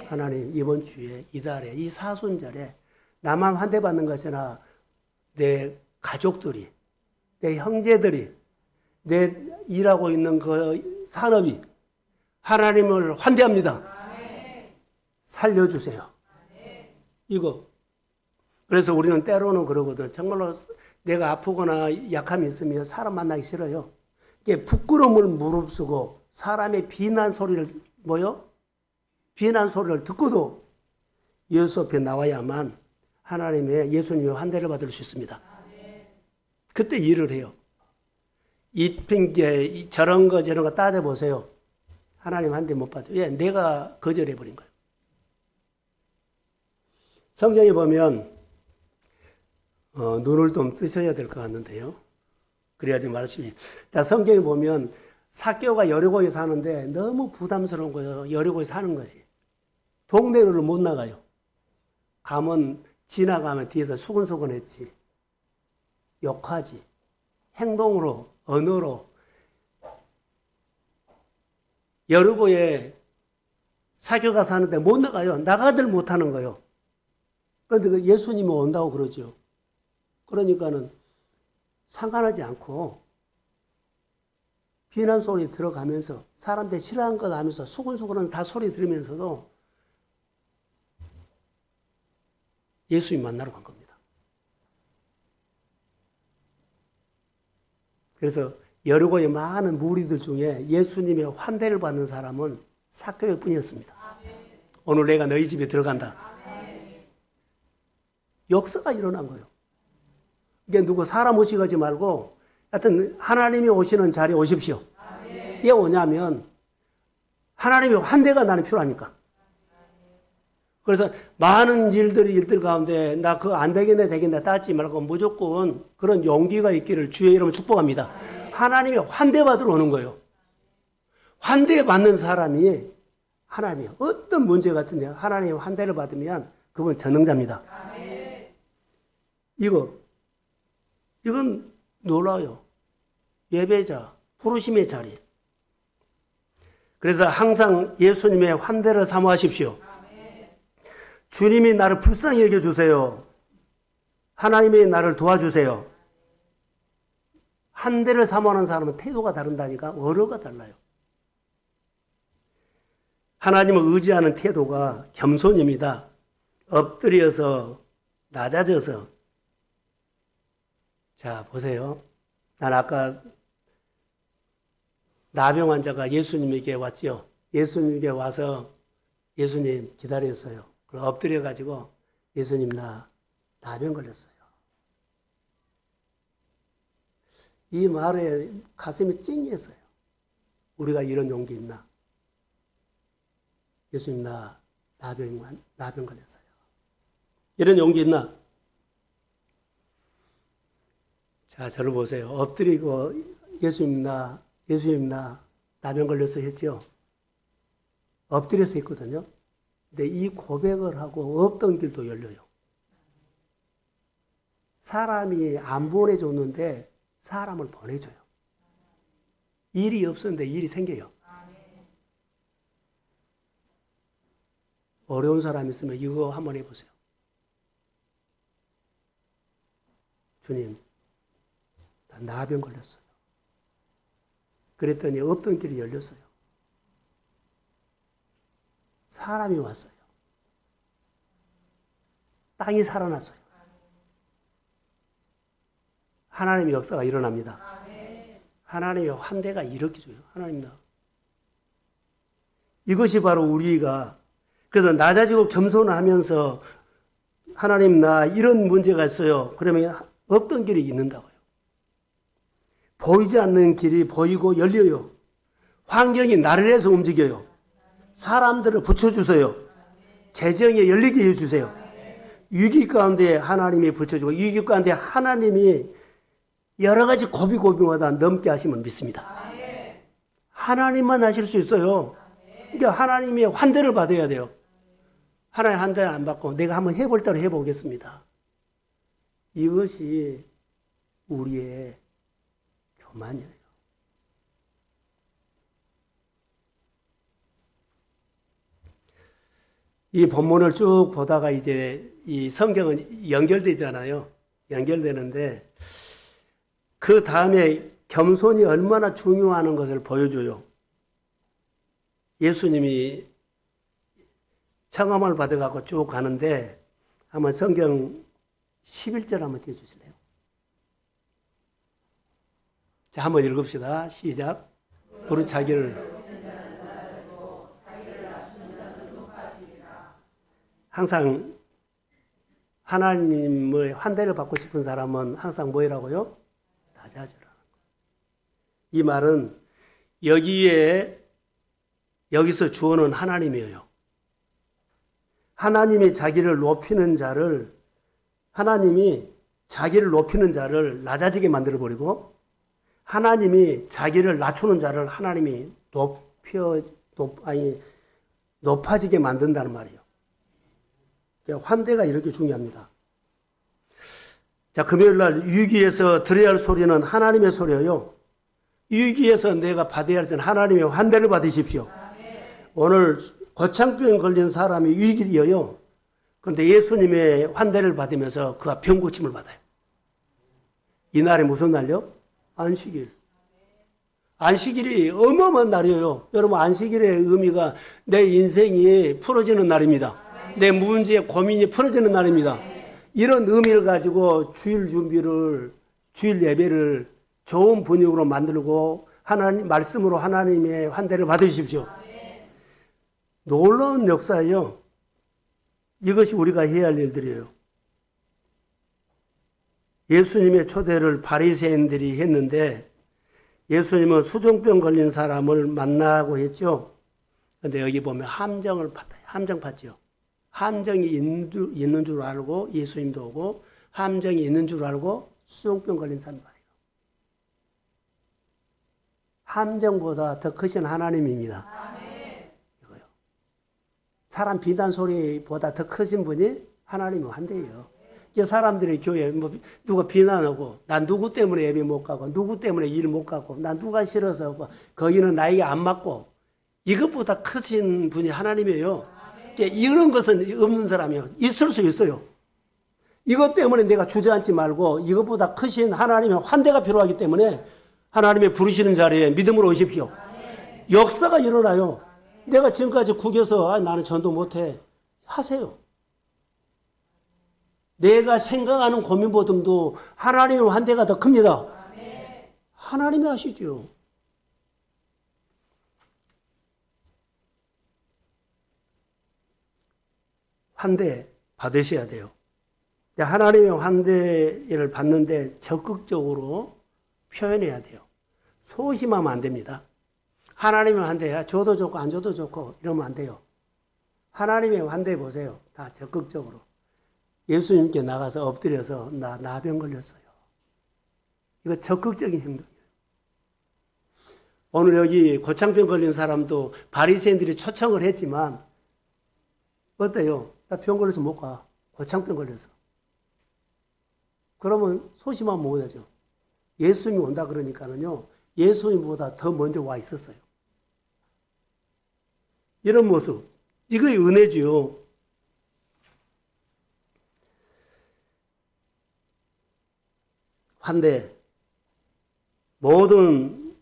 하나님 이번 주에 이달에 이 사순절에 나만 환대받는 것이나 내 가족들이 내 형제들이 내 일하고 있는 그 산업이 하나님을 환대합니다. 살려주세요. 이거. 그래서 우리는 때로는 그러거든. 정말로 내가 아프거나 약함이 있으면 사람 만나기 싫어요. 이게 부끄러움을 무릅쓰고 사람의 비난 소리를 비난 소리를 듣고도 예수 앞에 나와야만 하나님의 예수님의 환대를 받을 수 있습니다. 그때 일을 해요. 이 핑계 저런 거 따져보세요. 하나님 한 대 못 받아요. 왜? 내가 거절해버린 거예요. 성경에 보면 눈을 좀 뜨셔야 될 것 같는데요. 그래야지 말씀이. 자, 성경에 보면 삭개오가 여리고에 사는데 너무 부담스러운 거예요. 여리고에 사는 것이. 동네를 못 나가요. 가면 지나가면 뒤에서 수근수근했지. 욕하지. 행동으로, 언어로. 여리고에 삭개오가 사는데 못 나가요. 나가들 못하는 거예요. 그런데 예수님이 온다고 그러죠. 그러니까는 상관하지 않고 비난 소리 들어가면서 사람들 싫어하는 것 하면서 수근수근은 다 소리 들으면서도 예수님 만나러 간 겁니다. 그래서 여리고의 많은 무리들 중에 예수님의 환대를 받는 사람은 삭개오 뿐이었습니다. 오늘 내가 너희 집에 들어간다. 역사가 일어난 거예요. 이게 누구 사람 오시 가지 말고 하여튼 하나님이 오시는 자리에 오십시오. 왜 오냐면 하나님의 환대가 나는 필요하니까. 그래서 많은 일들 가운데 나 그거 안 되겠네 되겠네 따지지 말고 무조건 그런 용기가 있기를 주의 이름으로 축복합니다. 하나님의 환대받으러 오는 거예요. 환대받는 사람이 하나님이 어떤 문제 같은지 하나님의 환대를 받으면 그분 전능자입니다. 이건 놀라요. 예배자, 부르심의 자리. 그래서 항상 예수님의 환대를 사모하십시오. 주님이 나를 불쌍히 여겨주세요. 하나님이 나를 도와주세요. 환대를 사모하는 사람은 태도가 다른다니까. 언어가 달라요. 하나님을 의지하는 태도가 겸손입니다. 엎드려서 낮아져서. 자, 보세요. 난 아까 나병 환자가 예수님에게 왔죠. 예수님에게 와서 예수님 기다렸어요. 그럼 엎드려가지고 예수님 나 나병 걸렸어요. 이 말에 가슴이 찡했어요. 우리가 이런 용기 있나? 예수님 나 나병 걸렸어요. 이런 용기 있나? 자, 저를 보세요. 엎드리고 예수님 나 나병 걸렸어 했죠. 엎드려서 했거든요. 근데 이 고백을 하고 없던 길도 열려요. 사람이 안 보내줬는데 사람을 보내줘요. 일이 없었는데 일이 생겨요. 어려운 사람 있으면 이거 한번 해보세요. 주님, 나 나병 걸렸어요. 그랬더니 없던 길이 열렸어요. 사람이 왔어요. 땅이 살아났어요. 하나님의 역사가 일어납니다. 하나님의 환대가 이렇게 줘요. 하나님 나. 이것이 바로 우리가 그래서 낮아지고 겸손하면서 하나님 나 이런 문제가 있어요. 그러면 없던 길이 있는다고요. 보이지 않는 길이 보이고 열려요. 환경이 나를 해서 움직여요. 사람들을 붙여주세요. 재정에 열리게 해주세요. 위기 가운데 하나님이 붙여주고 위기 가운데 하나님이 여러 가지 고비고비마다 넘게 하시면 믿습니다. 하나님만 하실 수 있어요. 그러니까 하나님의 환대를 받아야 돼요. 하나님 환대를 안 받고 내가 한번 해볼 대로 해보겠습니다. 이것이 우리의 교만이에요. 이 본문을 쭉 보다가 이제 이 성경은 연결되잖아요. 연결되는데 그 다음에 겸손이 얼마나 중요한 것을 보여줘요. 예수님이 청함을 받아가고 쭉 가는데 한번 성경 11절 한번 띄워주실래요? 자, 한번 읽읍시다. 시작. 그런 자기를 항상 하나님의 환대를 받고 싶은 사람은 항상 뭐라고요? 낮아져라. 이 말은 여기서 주어는 하나님이에요. 하나님이 자기를 높이는 자를 낮아지게 만들어버리고 하나님이 자기를 낮추는 자를 하나님이 높아지게 만든다는 말이에요. 환대가 이렇게 중요합니다. 자, 금요일 날 유기에서 들어야 할 소리는 하나님의 소리예요. 유기에서 내가 받아야 할 것은 하나님의 환대를 받으십시오. 오늘 고창병 걸린 사람이 위기이에요. 그런데 예수님의 환대를 받으면서 그가 병고침을 받아요. 이날이 무슨 날요? 안식일. 안식일이 어마어마한 날이에요. 여러분, 안식일의 의미가 내 인생이 풀어지는 날입니다. 내 문제의 고민이 풀어지는 날입니다. 이런 의미를 가지고 주일 예배를 좋은 분위기로 만들고 하나님 말씀으로 하나님의 환대를 받으십시오. 놀라운 역사예요. 이것이 우리가 해야 할 일들이에요. 예수님의 초대를 바리새인들이 했는데 예수님은 수종병 걸린 사람을 만나고 했죠. 그런데 여기 보면 함정을 받아요. 함정 받죠. 함정이 있는 줄 알고 예수님도 오고 함정이 있는 줄 알고 수종병 걸린 사람 봐요. 함정보다 더 크신 하나님입니다. 이거요. 사람 비난 소리보다 더 크신 분이 하나님의 환대예요. 이제 사람들이 교회에 누가 비난하고 난 누구 때문에 예배 못 가고 누구 때문에 일 못 가고 난 누가 싫어서 거기는 나에게 안 맞고 이것보다 크신 분이 하나님이에요. 이런 것은 없는 사람이요. 있을 수 있어요. 이것 때문에 내가 주저앉지 말고 이것보다 크신 하나님의 환대가 필요하기 때문에 하나님의 부르시는 자리에 믿음으로 오십시오. 역사가 일어나요. 내가 지금까지 구겨서 나는 전도 못해. 하세요. 내가 생각하는 고민보다도 하나님의 환대가 더 큽니다. 하나님이 하시죠. 환대 받으셔야 돼요. 하나님의 환대를 받는데 적극적으로 표현해야 돼요. 소심하면 안 됩니다. 하나님의 환대야 줘도 좋고 안 줘도 좋고 이러면 안 돼요. 하나님의 환대 보세요. 다 적극적으로. 예수님께 나가서 엎드려서 나 나병 걸렸어요. 이거 적극적인 행동이에요. 오늘 여기 고창병 걸린 사람도 바리새인들이 초청을 했지만 어때요? 나 병 걸려서 못 가. 고창병 걸려서. 그러면 소심하면 못하죠. 예수님이 온다 그러니까는요. 예수님보다 더 먼저 와 있었어요. 이런 모습. 이거의 은혜죠. 환대. 모든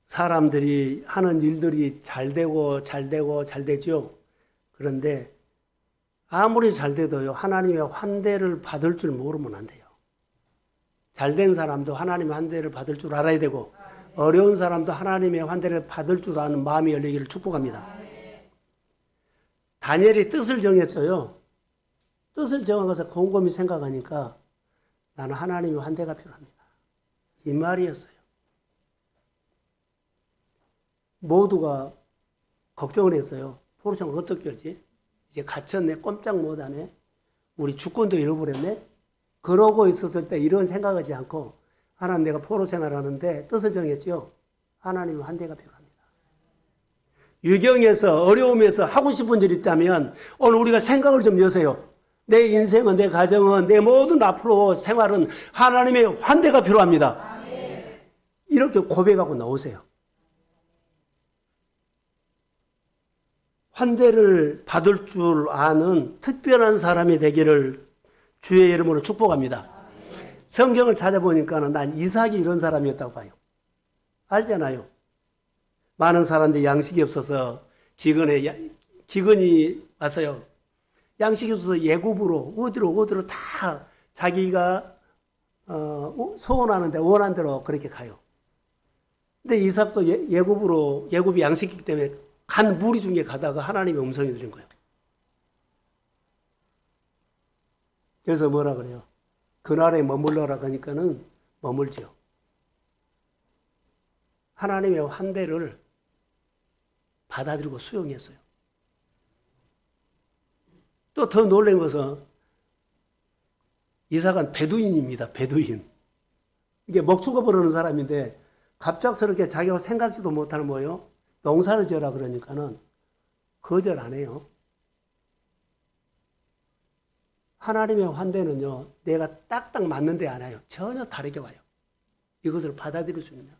사람들이 하는 일들이 잘 되죠. 그런데 아무리 잘 돼도요, 하나님의 환대를 받을 줄 모르면 안 돼요. 잘된 사람도 하나님의 환대를 받을 줄 알아야 되고, 어려운 사람도 하나님의 환대를 받을 줄 아는 마음이 열리기를 축복합니다. 다니엘이 뜻을 정했어요. 뜻을 정하고서 곰곰이 생각하니까 나는 하나님의 환대가 필요합니다. 이 말이었어요. 모두가 걱정을 했어요. 포로생활 어떻게 하지? 이제 갇혔네. 꼼짝 못하네. 우리 주권도 잃어버렸네. 그러고 있었을 때 이런 생각하지 않고 하나님 내가 포로생활하는데 뜻을 정했죠. 하나님의 환대가 필요합니다. 유경에서 어려움에서 하고 싶은 일 있다면 오늘 우리가 생각을 좀 여세요. 내 인생은 내 가정은 내 모든 앞으로 생활은 하나님의 환대가 필요합니다. 이렇게 고백하고 나오세요. 환대를 받을 줄 아는 특별한 사람이 되기를 주의 이름으로 축복합니다. 성경을 찾아보니까 난 이삭이 이런 사람이었다고 봐요. 알잖아요. 많은 사람들이 양식이 없어서 기근에 기근이 왔어요. 양식이 없어서 예굽으로 어디로 다 자기가 소원하는데 원한 대로 그렇게 가요. 근데 이삭도 예굽이 양식이기 때문에 간 무리 중에 가다가 하나님의 음성이 들린 거예요. 그래서 뭐라 그래요? 그날에 머물러라 하니까는 머물지요. 하나님의 환대를 받아들이고 수용했어요. 또 더 놀란 것은 이삭은 베두인입니다. 베두인. 이게 먹죽어 버리는 사람인데 갑작스럽게 자기가 생각지도 못하는 뭐예요? 농사를 지어라 그러니까는 거절 안 해요. 하나님의 환대는요, 내가 딱딱 맞는데 안 와요. 전혀 다르게 와요. 이것을 받아들일 수 있느냐.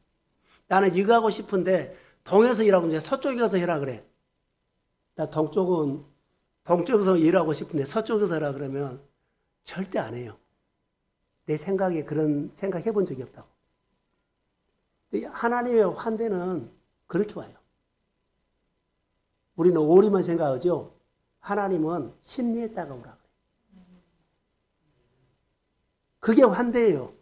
나는 이거 하고 싶은데 동에서 일하고 이제 서쪽에 가서 해라 그래. 나 동쪽에서 일하고 싶은데 서쪽에서 하라 그러면 절대 안 해요. 내 생각에 그런 생각 해본 적이 없다고. 하나님의 환대는 그렇게 와요. 우리는 오리만 생각하죠. 하나님은 심리에 따가오라 그래요. 그게 환대예요.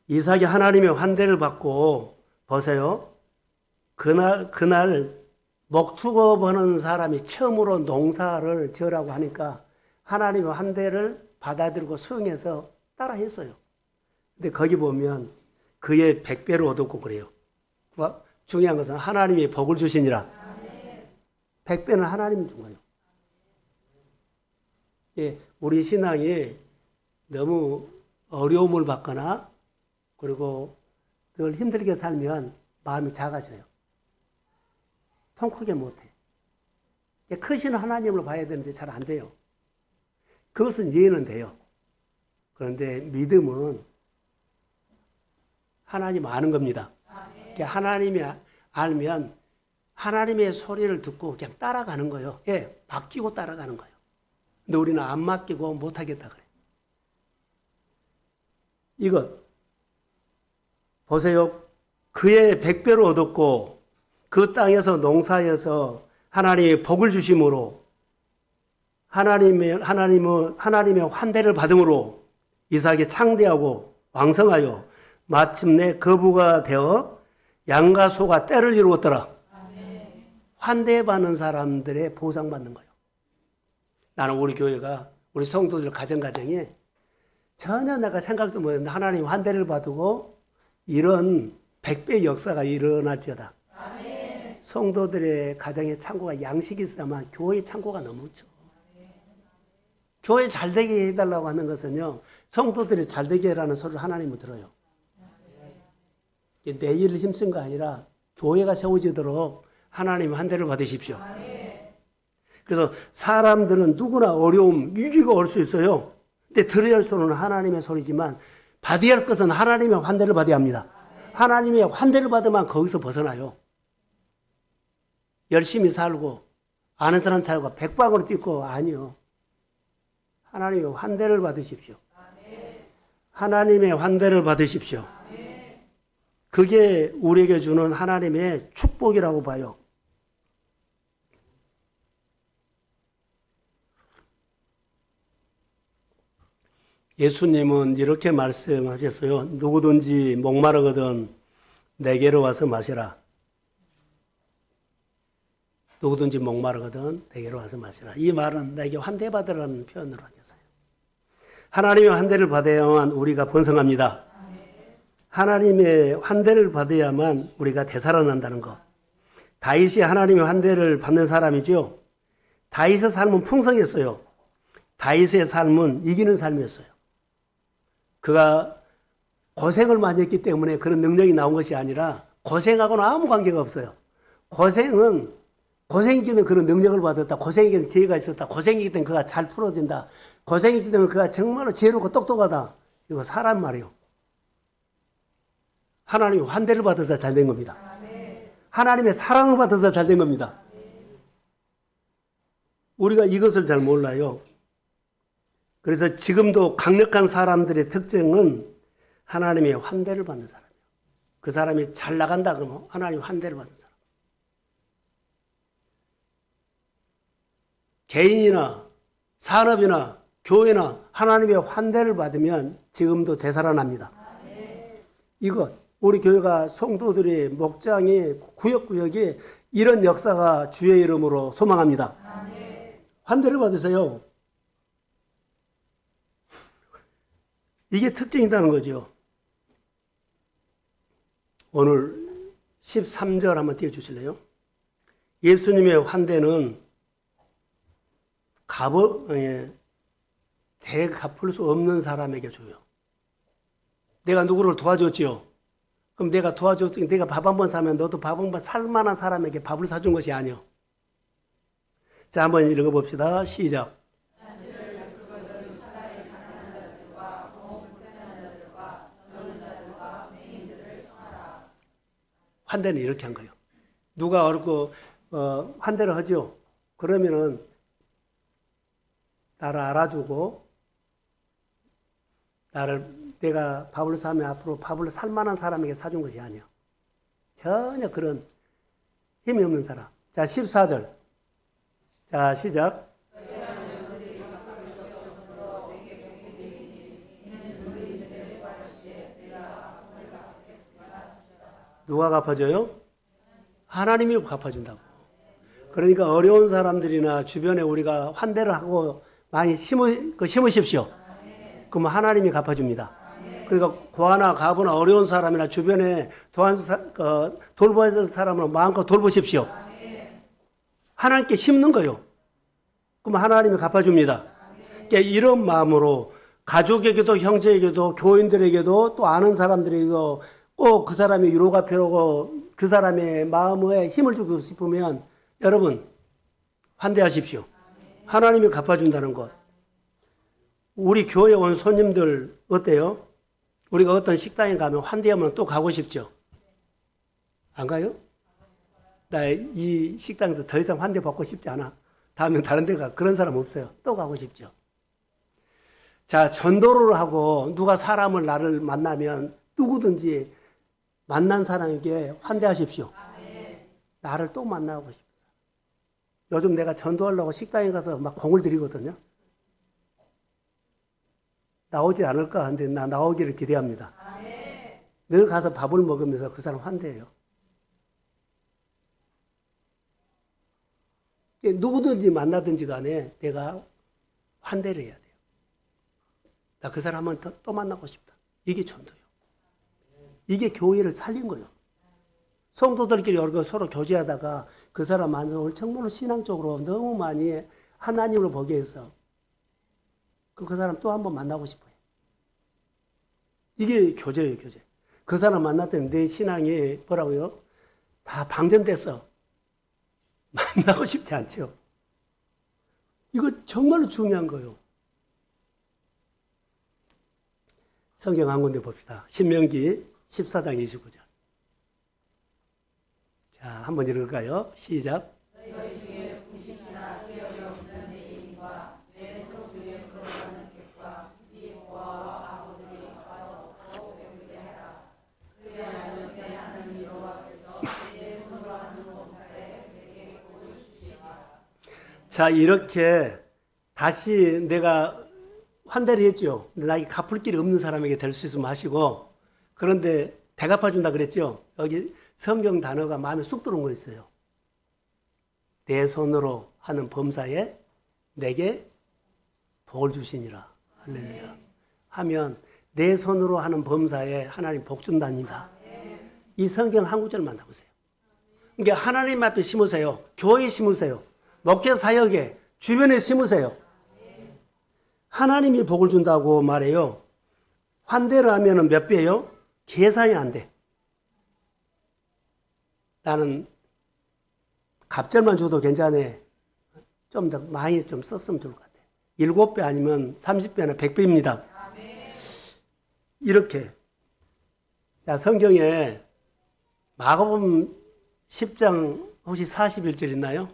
이삭이 하나님의 환대를 받고 보세요. 그날 먹축어 버는 사람이 처음으로 농사를 지으라고 하니까 하나님의 환대를 받아들이고 수용해서 따라했어요. 근데 거기 보면 그의 100배를 얻었고 그래요. 중요한 것은 하나님이 복을 주시니라. 100배는 하나님이 준 거예요. 예, 우리 신앙이 너무 어려움을 받거나 그리고 늘 힘들게 살면 마음이 작아져요. 통 크게 못해. 크신 하나님을 봐야 되는데 잘 안 돼요. 그것은 이해는 돼요. 그런데 믿음은 하나님 아는 겁니다. 하나님이 알면 하나님의 소리를 듣고 그냥 따라가는 거예요. 예, 맡기고 따라가는 거예요. 근데 우리는 안 맡기고 못하겠다 그래. 이것 보세요. 그의 100배로 얻었고 그 땅에서 농사에서 하나님의 복을 주심으로 하나님의 환대를 받음으로 이삭이 창대하고 왕성하여 마침내 거부가 되어 양과 소가 때를 이루었더라. 환대받는 사람들의 보상받는 거예요. 나는 우리 교회가 우리 성도들 가정에 전혀 내가 생각도 못했는데 하나님 환대를 받고 이런 100배 역사가 일어날지어다. 성도들의 가정의 창고가 양식이 있어야만 교회 창고가 넘쳐. 교회 잘되게 해달라고 하는 것은요, 성도들이 잘되게 해라는 소리를 하나님은 들어요. 내 일을 힘쓴 거 아니라 교회가 세워지도록 하나님 환대를 받으십시오. 그래서 사람들은 누구나 어려움, 위기가 올 수 있어요. 근데 들어야 할 소리는 하나님의 소리지만 받아야 할 것은 하나님의 환대를 받아야 합니다. 하나님의 환대를 받으면 거기서 벗어나요. 열심히 살고 아는 사람 살고 백방으로 뛰고 아니요. 하나님의 환대를 받으십시오. 하나님의 환대를 받으십시오. 그게 우리에게 주는 하나님의 축복이라고 봐요. 예수님은 이렇게 말씀하셨어요. 누구든지 목마르거든 내게로 와서 마시라. 누구든지 목마르거든 내게로 와서 마시라. 이 말은 내게 환대받으라는 표현으로 하겠어요. 하나님의 환대를 받아야만 우리가 번성합니다. 하나님의 환대를 받아야만 우리가 되살아난다는 것. 다윗이 하나님의 환대를 받는 사람이죠. 다윗의 삶은 풍성했어요. 다윗의 삶은 이기는 삶이었어요. 그가 고생을 많이 했기 때문에 그런 능력이 나온 것이 아니라 고생하고는 아무 관계가 없어요. 고생이기 때문에 그런 능력을 받았다. 고생이기 때문에 지혜가 있었다. 고생이기 때문에 그가 잘 풀어진다. 고생이기 때문에 그가 정말로 지혜롭고 똑똑하다. 이거 사람 말이에요. 하나님의 환대를 받아서 잘 된 겁니다. 하나님의 사랑을 받아서 잘 된 겁니다. 우리가 이것을 잘 몰라요. 그래서 지금도 강력한 사람들의 특징은 하나님의 환대를 받는 사람이에요. 그 사람이 잘 나간다 그러면 하나님의 환대를 받는 사람. 개인이나 산업이나 교회나 하나님의 환대를 받으면 지금도 되살아납니다. 이것 우리 교회가 성도들이 목장이 구역구역이 이런 역사가 주의 이름으로 소망합니다. 환대를 받으세요. 이게 특징이라는 거죠. 오늘 13절 한번 띄워주실래요? 예수님의 환대는 대갚을 수 없는 사람에게 줘요. 내가 누구를 도와줬지요? 그럼 내가 도와줬더니 내가 밥 한 번 사면 너도 밥 한 번 살 만한 사람에게 밥을 사준 것이 아니요. 자, 한번 읽어봅시다. 시작. 환대는 이렇게 한 거예요. 누가 어렵고 환대를 하죠. 그러면은 나를 알아주고 내가 밥을 사면 앞으로 밥을 살 만한 사람에게 사준 것이 아니야. 전혀 그런 힘이 없는 사람. 자, 14절. 자, 시작. 누가 갚아줘요? 하나님이 갚아준다고. 그러니까 어려운 사람들이나 주변에 우리가 환대를 하고 많이 심으십시오. 그러면 하나님이 갚아줍니다. 그러니까 고아나 가부나 어려운 사람이나 주변에 돌봐야 될 사람을 마음껏 돌보십시오. 하나님께 심는 거요. 그럼 하나님이 갚아줍니다. 그러니까 이런 마음으로 가족에게도 형제에게도 교인들에게도 또 아는 사람들에게도 꼭 그 사람이 위로가 필요하고 그 사람의 마음에 힘을 주고 싶으면 여러분 환대하십시오. 하나님이 갚아준다는 것. 우리 교회 온 손님들 어때요? 우리가 어떤 식당에 가면 환대하면 또 가고 싶죠? 안 가요? 나 이 식당에서 더 이상 환대 받고 싶지 않아. 다음엔 다른 데 가. 그런 사람 없어요. 또 가고 싶죠? 자, 전도를 하고 누가 나를 만나면 누구든지 만난 사람에게 환대하십시오. 나를 또 만나고 싶어서. 요즘 내가 전도하려고 식당에 가서 막 공을 들이거든요. 나오지 않을까 하는데 나오기를 기대합니다. 늘 가서 밥을 먹으면서 그 사람 환대해요. 누구든지 만나든지 간에 내가 환대를 해야 돼요. 나 그 사람 한번 또 만나고 싶다. 이게 전도예요. 이게 교회를 살린 거예요. 성도들끼리 서로 교제하다가 그 사람 만나서 정말로 신앙적으로 너무 많이 하나님을 보게 해서 그 사람 또 한번 만나고 싶어요. 이게 교제예요, 교제. 그 사람 만났더니 내 신앙이 뭐라고요? 다 방전됐어. 만나고 싶지 않죠. 이거 정말로 중요한 거예요. 성경 한 군데 봅시다. 신명기 14장 29절. 자, 한번 읽을까요? 시작. 자, 이렇게 다시 내가 환대를 했죠. 나에게 갚을 길이 없는 사람에게 될 수 있으면 하시고, 그런데 대갚아준다 그랬죠. 여기 성경 단어가 마음에 쑥 들어온 거 있어요. 내 손으로 하는 범사에 내게 복을 주시니라. 할렐루야. 하면 내 손으로 하는 범사에 하나님 복 준답니다. 이 성경 한 구절 만나보세요. 그러니까 하나님 앞에 심으세요. 교회에 심으세요. 목회 사역에 주변에 심으세요. 하나님이 복을 준다고 말해요. 환대를 하면 몇 배예요? 계산이 안 돼. 나는 갑절만 줘도 괜찮아. 좀 더 많이 좀 썼으면 좋을 것 같아. 7배 아니면 30배나 100배입니다. 이렇게. 자, 성경에 마가복음 10장 혹시 41절 있나요?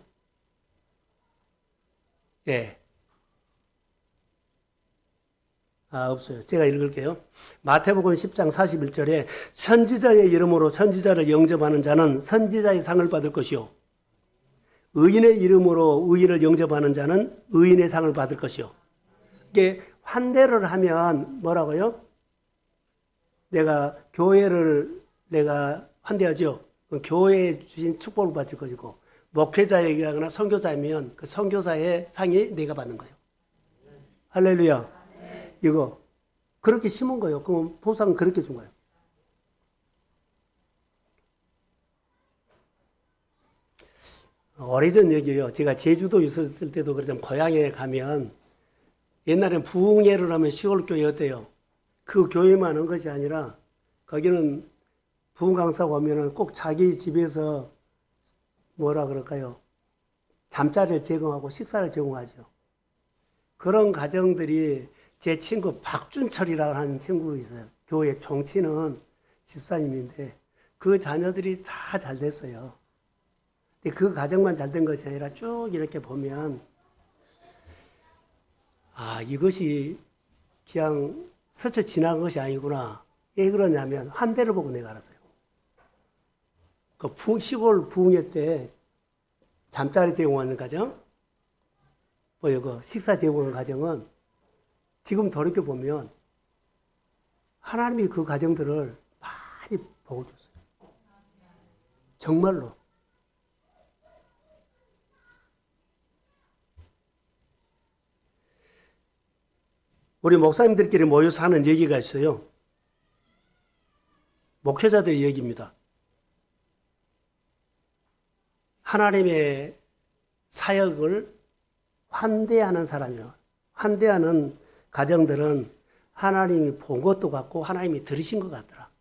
예. 없어요. 제가 읽을게요. 마태복음 10장 41절에 선지자의 이름으로 선지자를 영접하는 자는 선지자의 상을 받을 것이요. 의인의 이름으로 의인을 영접하는 자는 의인의 상을 받을 것이요. 이게 환대를 하면 뭐라고요? 내가 교회를 내가 환대하죠. 교회에 주신 축복을 받을 것이고, 목회자에게 하거나 선교사이면 그 선교사의 상이 내가 받는 거예요. 할렐루야. 이거 그렇게 심은 거예요. 그럼 보상은 그렇게 준 거예요. 오래전 얘기예요. 제가 제주도 있었을 때도 그러자면 고향에 가면 옛날엔 부흥회를 하면 시골교회 어때요? 그 교회만 한 것이 아니라 거기는 부흥 강사가 오면은 꼭 자기 집에서 뭐라 그럴까요? 잠자리를 제공하고 식사를 제공하죠. 그런 가정들이 제 친구 박준철이라고 하는 친구가 있어요. 교회 종치는 집사님인데 그 자녀들이 다 잘 됐어요. 근데 그 가정만 잘 된 것이 아니라 쭉 이렇게 보면 아, 이것이 그냥 스쳐 지나간 것이 아니구나. 왜 그러냐면 환대를 보고 내가 알았어요. 그 시골 부흥회 때 잠자리 제공하는 가정, 뭐 이거 식사 제공하는 가정은 지금 돌이켜 보면 하나님이 그 가정들을 많이 복을 줬어요. 정말로. 우리 목사님들끼리 모여서 하는 얘기가 있어요. 목회자들의 얘기입니다. 하나님의 사역을 환대하는 사람이요. 환대하는 가정들은 하나님이 본 것도 같고 하나님이 들으신 것 같더라.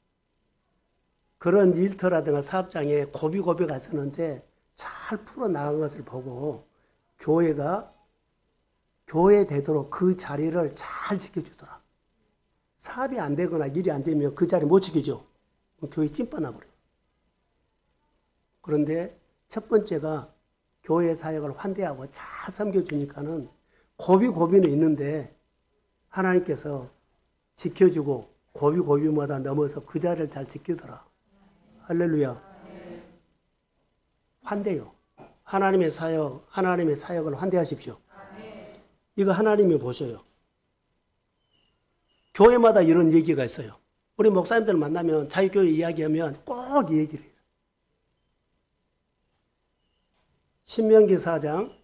그런 일터라든가 사업장에 고비고비 갔었는데 잘 풀어나간 것을 보고 교회가 교회 되도록 그 자리를 잘 지켜주더라. 사업이 안 되거나 일이 안 되면 그 자리 못 지키죠. 교회 찐빠나버려요. 그런데 첫 번째가 교회 사역을 환대하고 잘 섬겨주니까는 고비고비는 있는데 하나님께서 지켜주고 고비고비마다 넘어서 그 자리를 잘 지키더라. 할렐루야. 환대요. 하나님의 사역을 환대하십시오. 이거 하나님이 보셔요. 교회마다 이런 얘기가 있어요. 우리 목사님들 만나면 자기 교회 이야기하면 꼭 이 얘기를 해요. 신명기 14장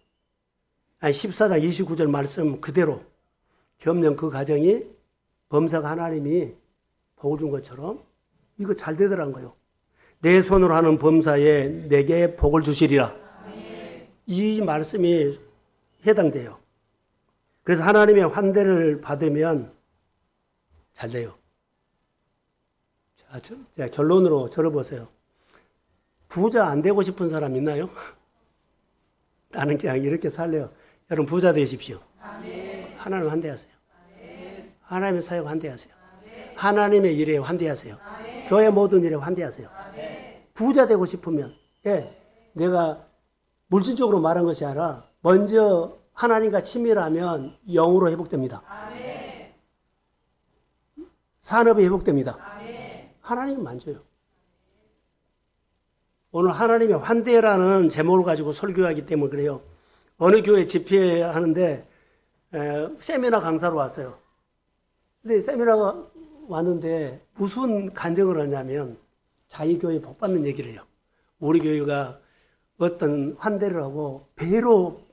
29절 말씀 그대로 점령 그 가정이 범사가 하나님이 복을 준 것처럼 이거 잘 되더란 거예요. 내 손으로 하는 범사에 내게 복을 주시리라. 이 말씀이 해당돼요. 그래서 하나님의 환대를 받으면 잘 돼요. 자, 결론으로 저를 보세요. 부자 안 되고 싶은 사람 있나요? 나는 그냥 이렇게 살래요. 여러분 부자 되십시오. 하나님 환대하세요. 하나님의 사역 환대하세요. 하나님의 일에 환대하세요. 교회 모든 일에 환대하세요. 부자 되고 싶으면 내가 물질적으로 말한 것이 아니라 먼저 하나님과 친밀하면 영으로 회복됩니다. 산업이 회복됩니다. 하나님은 만져요. 오늘 하나님의 환대라는 제목을 가지고 설교하기 때문에 그래요. 어느 교회 집회하는데 세미나 강사로 왔어요. 근데 세미나가 왔는데 무슨 간증을 하냐면 자기 교회 복 받는 얘기를 해요. 우리 교회가 어떤 환대를 하고 배로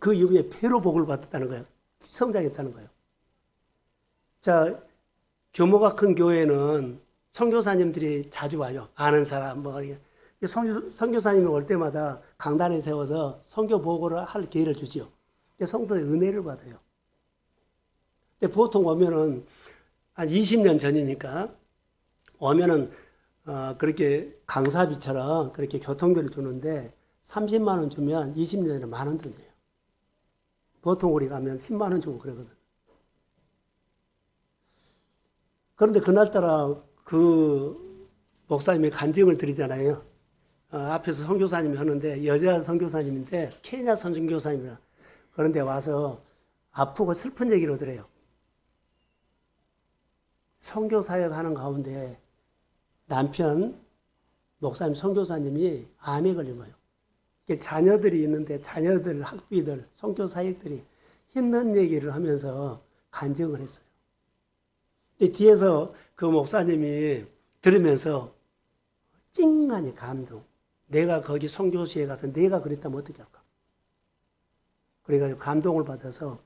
그 이후에 배로 복을 받았다는 거예요. 성장했다는 거예요. 자, 규모가 큰 교회는 선교사님들이 자주 와요. 아는 사람 선교사님이 올 때마다 강단에 세워서 선교 보고를 할 기회를 주지요. 성도의 은혜를 받아요. 근데 보통 오면은 한 20년 전이니까 오면은 그렇게 강사비처럼 그렇게 교통비를 주는데 30만 원 주면 20년에 10,000원 돈이에요. 보통 우리 가면 10만 원 주고 그러거든. 그런데 그날따라 그 목사님이 간증을 드리잖아요. 앞에서 선교사님이 하는데 여자 선교사님인데 케냐 선교사님이라. 그런데 와서 아프고 슬픈 얘기를 드려요. 선교 사역하는 가운데 남편 목사님 선교사님이 암에 걸린 거예요. 자녀들이 있는데 자녀들, 학비들, 선교 사역들이 힘든 얘기를 하면서 간증을 했어요. 뒤에서 그 목사님이 들으면서 찡하니 감동. 내가 거기 선교시에 가서 내가 그랬다면 어떻게 할까? 그래가지고 감동을 받아서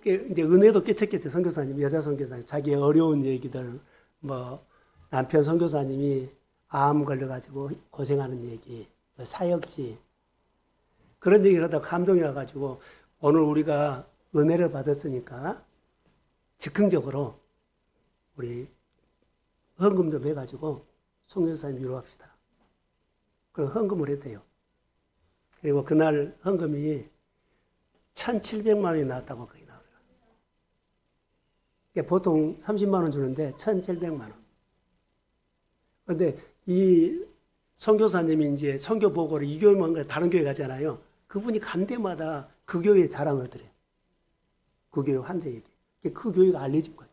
이제 은혜도 끼쳤겠죠. 선교사님, 여자 선교사님, 자기의 어려운 얘기들, 뭐 남편 선교사님이 암 걸려가지고 고생하는 얘기, 사역지 그런 얘기를 하다가 감동이 와가지고 오늘 우리가 은혜를 받았으니까 즉흥적으로 우리 헌금 좀 해가지고 선교사님 위로합시다. 그럼 헌금을 했대요. 그리고 그날 헌금이 1,700만 원이 나왔다고 거기 나오더라고요. 보통 30만 원 주는데 1,700만 원. 그런데 이 선교사님이 이제 선교 보고를 이 교회만 다른 교회 가잖아요. 그분이 간 데마다 그 교회 자랑을 드려요. 그 교회 환대 얘기. 그 교회가 알려진 거예요.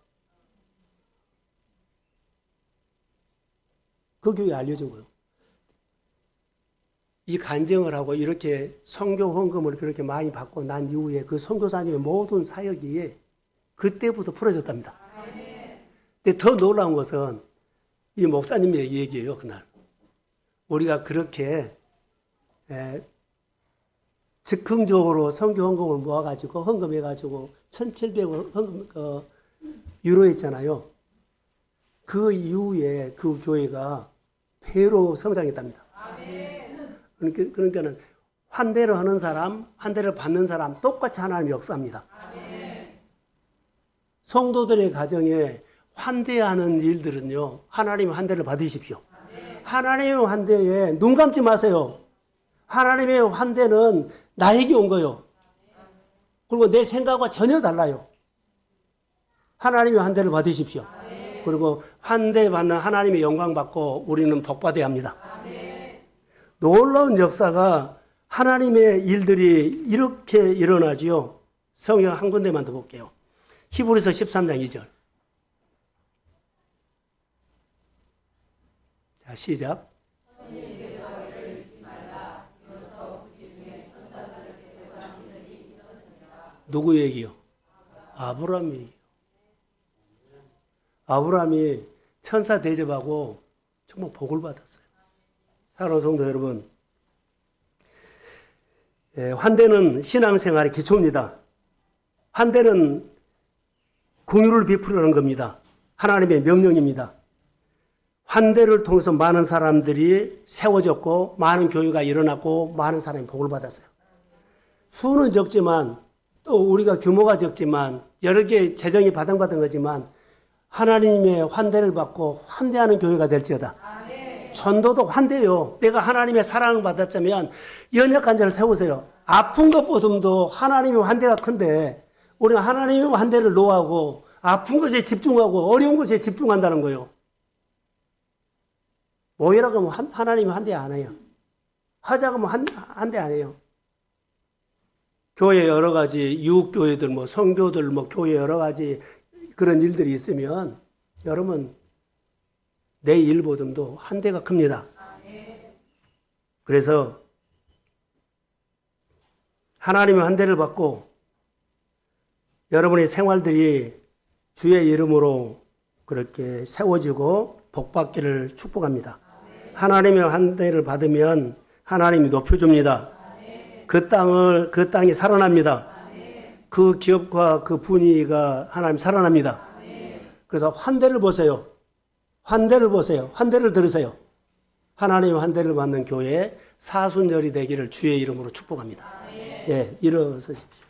그 교회 알려진 거예요. 이 간증을 하고 이렇게 선교 헌금을 그렇게 많이 받고 난 이후에 그 선교사님의 모든 사역이 그때부터 풀어졌답니다. 근데 더 놀라운 것은 이 목사님의 얘기예요, 그날. 우리가 그렇게 즉흥적으로 선교 헌금을 모아가지고 헌금해가지고 1,700원 헌금 유로했잖아요. 그 이후에 그 교회가 배로 성장했답니다. 그러니까는 환대를 하는 사람, 환대를 받는 사람 똑같이 하나님의 역사입니다. 성도들의 가정에 환대하는 일들은요, 하나님의 환대를 받으십시오. 하나님의 환대에 눈 감지 마세요. 하나님의 환대는 나에게 온 거예요. 그리고 내 생각과 전혀 달라요. 하나님의 환대를 받으십시오. 그리고 환대받는 하나님의 영광 받고 우리는 복받아야 합니다. 놀라운 역사가 하나님의 일들이 이렇게 일어나지요. 성경 한 군데만 더 볼게요. 히브리서 13장 2절. 자, 시작. 누구 얘기요? 아브라함 얘기요. 아브라함이 천사 대접하고 정말 복을 받았어요. 사랑하는 성도 여러분, 환대는 신앙생활의 기초입니다. 환대는 긍휼을 베푸려는 겁니다. 하나님의 명령입니다. 환대를 통해서 많은 사람들이 세워졌고 많은 교회가 일어났고 많은 사람이 복을 받았어요. 수는 적지만 또 우리가 규모가 적지만 여러 개 재정이 바닥바닥 하지만 하나님의 환대를 받고 환대하는 교회가 될지어다. 전도도 환대요. 내가 하나님의 사랑을 받았자면 연약한 자를 세우세요. 아픈 것보다도 하나님의 환대가 큰데 우리가 하나님의 환대를 노하고 아픈 것에 집중하고 어려운 것에 집중한다는 거예요. 모이라고 하면 하나님이 환대 안 해요. 하자고 하면 환대 안 해요. 교회 여러 가지 유혹교회들 뭐 성교들 뭐 교회 여러 가지 그런 일들이 있으면 여러분 내 일보다도 환대가 큽니다. 그래서 하나님의 환대를 받고 여러분의 생활들이 주의 이름으로 그렇게 세워지고 복받기를 축복합니다. 하나님의 환대를 받으면 하나님이 높여줍니다. 그 땅이 살아납니다. 그 기업과 그 분위기가 하나님 살아납니다. 그래서 환대를 보세요. 환대를 보세요. 환대를 들으세요. 하나님의 환대를 받는 교회 사순절이 되기를 주의 이름으로 축복합니다. 예, 일어서십시오.